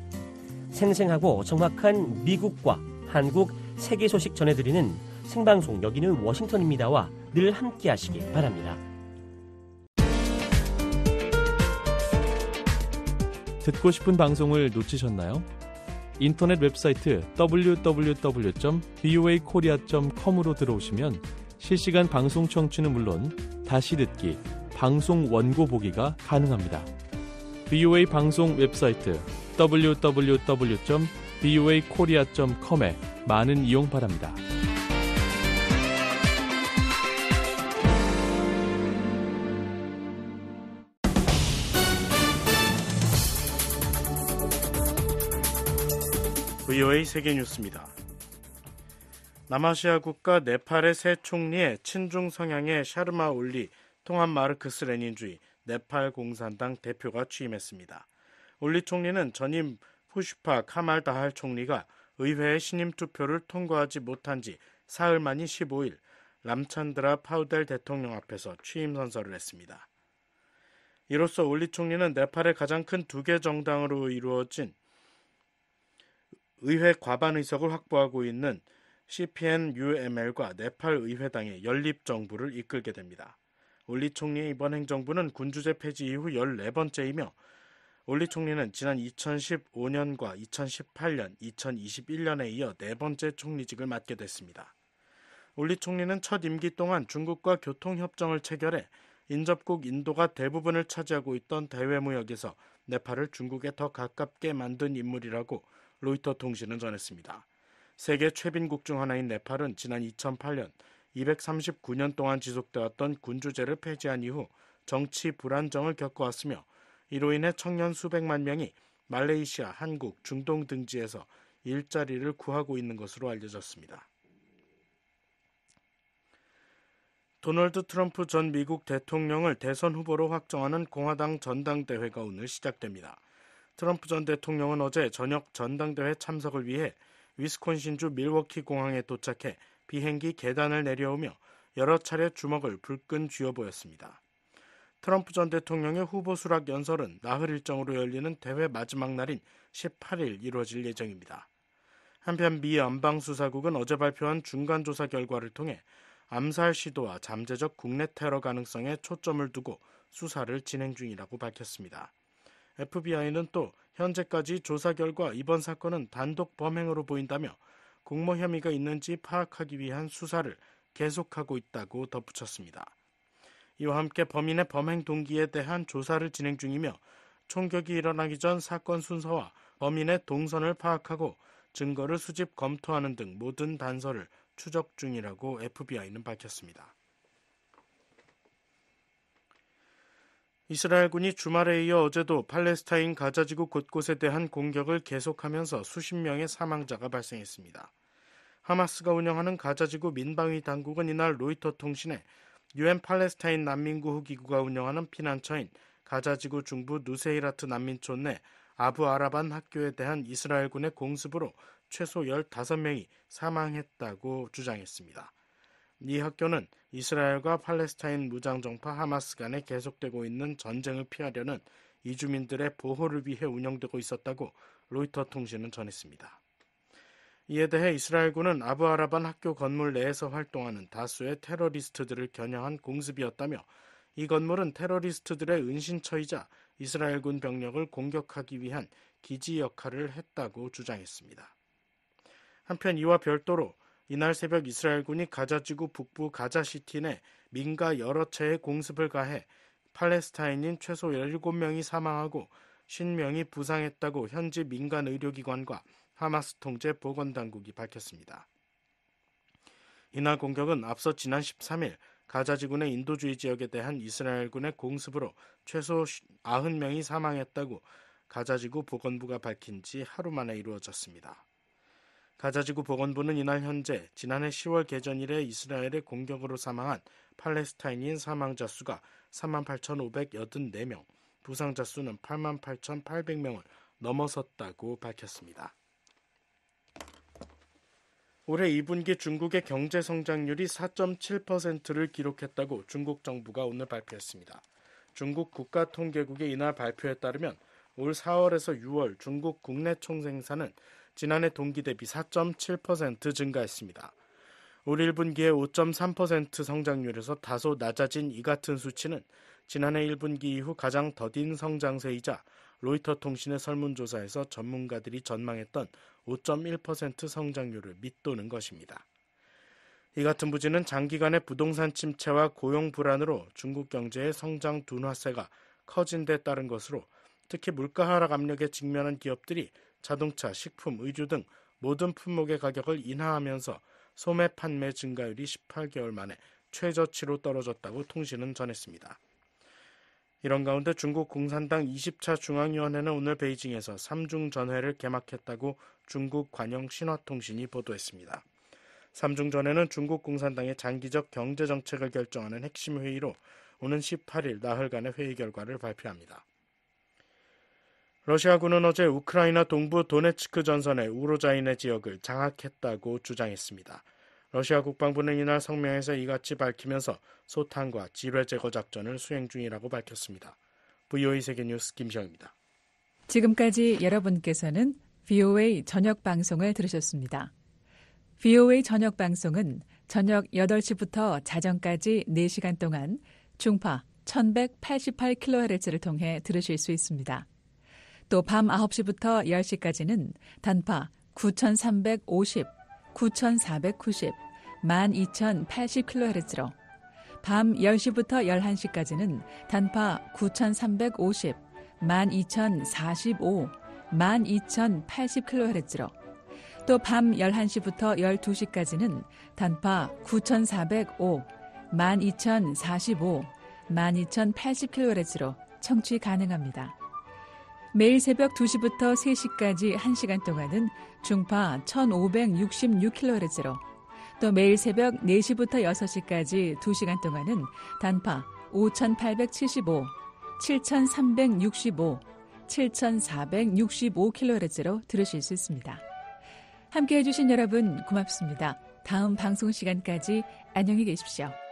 생생하고 정확한 미국과 한국, 세계 소식 전해드리는 생방송 여기는 워싱턴입니다와 늘 함께 하시기 바랍니다. 듣고 싶은 방송을 놓치셨나요? 인터넷 웹사이트 www.voakorea.com으로 들어오시면 실시간 방송 청취는 물론 다시 듣기, 방송 원고 보기가 가능합니다. VOA 방송 웹사이트 www.voakorea.com에 많은 이용 바랍니다. VOA 세계뉴스입니다. 남아시아 국가 네팔의 새 총리에 친중 성향의 샤르마 올리 통합 마르크스 레닌주의 네팔 공산당 대표가 취임했습니다. 올리 총리는 전임 푸슈파 카말 다할 총리가 의회의 신임 투표를 통과하지 못한 지 사흘 만인 15일 람찬드라 파우델 대통령 앞에서 취임 선서를 했습니다. 이로써 올리 총리는 네팔의 가장 큰 두 개 정당으로 이루어진 의회 과반 의석을 확보하고 있는 CPN-UML과 네팔 의회당의 연립정부를 이끌게 됩니다. 올리 총리의 이번 행정부는 군주제 폐지 이후 14번째이며 올리 총리는 지난 2015년과 2018년, 2021년에 이어 4번째 총리직을 맡게 됐습니다. 올리 총리는 첫 임기 동안 중국과 교통협정을 체결해 인접국 인도가 대부분을 차지하고 있던 대외무역에서 네팔을 중국에 더 가깝게 만든 인물이라고 로이터 통신은 전했습니다. 세계 최빈국 중 하나인 네팔은 지난 2008년 239년 동안 지속되었던 군주제를 폐지한 이후 정치 불안정을 겪어왔으며 이로 인해 청년 수백만 명이 말레이시아, 한국, 중동 등지에서 일자리를 구하고 있는 것으로 알려졌습니다. 도널드 트럼프 전 미국 대통령을 대선 후보로 확정하는 공화당 전당대회가 오늘 시작됩니다. 트럼프 전 대통령은 어제 저녁 전당대회 참석을 위해 위스콘신주 밀워키 공항에 도착해 비행기 계단을 내려오며 여러 차례 주먹을 불끈 쥐어 보였습니다. 트럼프 전 대통령의 후보 수락 연설은 나흘 일정으로 열리는 대회 마지막 날인 18일 이루어질 예정입니다. 한편 미 연방수사국은 어제 발표한 중간조사 결과를 통해 암살 시도와 잠재적 국내 테러 가능성에 초점을 두고 수사를 진행 중이라고 밝혔습니다. FBI는 또 현재까지 조사 결과 이번 사건은 단독 범행으로 보인다며 공모 혐의가 있는지 파악하기 위한 수사를 계속하고 있다고 덧붙였습니다. 이와 함께 범인의 범행 동기에 대한 조사를 진행 중이며 총격이 일어나기 전 사건 순서와 범인의 동선을 파악하고 증거를 수집 검토하는 등 모든 단서를 추적 중이라고 FBI는 밝혔습니다. 이스라엘군이 주말에 이어 어제도 팔레스타인 가자지구 곳곳에 대한 공격을 계속하면서 수십 명의 사망자가 발생했습니다. 하마스가 운영하는 가자지구 민방위 당국은 이날 로이터 통신에 UN 팔레스타인 난민구호기구가 운영하는 피난처인 가자지구 중부 누세이라트 난민촌 내 아부 아라반 학교에 대한 이스라엘군의 공습으로 최소 15명이 사망했다고 주장했습니다. 이 학교는 이스라엘과 팔레스타인 무장정파 하마스 간에 계속되고 있는 전쟁을 피하려는 이주민들의 보호를 위해 운영되고 있었다고 로이터 통신은 전했습니다. 이에 대해 이스라엘군은 아부 아라반 학교 건물 내에서 활동하는 다수의 테러리스트들을 겨냥한 공습이었다며 이 건물은 테러리스트들의 은신처이자 이스라엘군 병력을 공격하기 위한 기지 역할을 했다고 주장했습니다. 한편 이와 별도로 이날 새벽 이스라엘군이 가자지구 북부 가자시티 내 민가 여러 채의 공습을 가해 팔레스타인인 최소 17명이 사망하고 50명이 부상했다고 현지 민간 의료기관과 하마스 통제 보건당국이 밝혔습니다. 이날 공격은 앞서 지난 13일 가자지구 내 인도주의 지역에 대한 이스라엘군의 공습으로 최소 90명이 사망했다고 가자지구 보건부가 밝힌 지 하루 만에 이루어졌습니다. 가자지구 보건부는 이날 현재 지난해 10월 개전 이래 이스라엘의 공격으로 사망한 팔레스타인인 사망자 수가 38,584명, 부상자 수는 88,800명을 넘어섰다고 밝혔습니다. 올해 2분기 중국의 경제 성장률이 4.7%를 기록했다고 중국 정부가 오늘 발표했습니다. 중국 국가통계국의 이날 발표에 따르면 올 4월에서 6월 중국 국내 총생산은 지난해 동기 대비 4.7% 증가했습니다. 올 1분기에 5.3% 성장률에서 다소 낮아진 이 같은 수치는 지난해 1분기 이후 가장 더딘 성장세이자 로이터 통신의 설문조사에서 전문가들이 전망했던 5.1% 성장률을 밑도는 것입니다. 이 같은 부진은 장기간의 부동산 침체와 고용 불안으로 중국 경제의 성장 둔화세가 커진 데 따른 것으로 특히 물가 하락 압력에 직면한 기업들이 자동차, 식품, 의류 등 모든 품목의 가격을 인하하면서 소매 판매 증가율이 18개월 만에 최저치로 떨어졌다고 통신은 전했습니다. 이런 가운데 중국 공산당 20차 중앙위원회는 오늘 베이징에서 3중 전회를 개막했다고 중국 관영 신화통신이 보도했습니다. 3중 전회는 중국 공산당의 장기적 경제 정책을 결정하는 핵심 회의로 오는 18일 나흘간의 회의 결과를 발표합니다. 러시아군은 어제 우크라이나 동부 도네츠크 전선의 우로자이네 지역을 장악했다고 주장했습니다. 러시아 국방부는 이날 성명에서 이같이 밝히면서 소탄과 지뢰 제거 작전을 수행 중이라고 밝혔습니다. VOA 세계뉴스 김시영입니다. 지금까지 여러분께서는 VOA 저녁 방송을 들으셨습니다. VOA 저녁 방송은 저녁 8시부터 자정까지 4시간 동안 중파 1188kHz를 통해 들으실 수 있습니다. 또 밤 9시부터 10시까지는 단파 9350, 9490, 12080kHz로 밤 10시부터 11시까지는 단파 9350, 12045, 12080kHz로 또 밤 11시부터 12시까지는 단파 9405, 12045, 12080kHz로 청취 가능합니다. 매일 새벽 2시부터 3시까지 1시간 동안은 중파 1566kHz로 또 매일 새벽 4시부터 6시까지 2시간 동안은 단파 5875, 7365, 7465kHz로 들으실 수 있습니다. 함께해 주신 여러분 고맙습니다. 다음 방송 시간까지 안녕히 계십시오.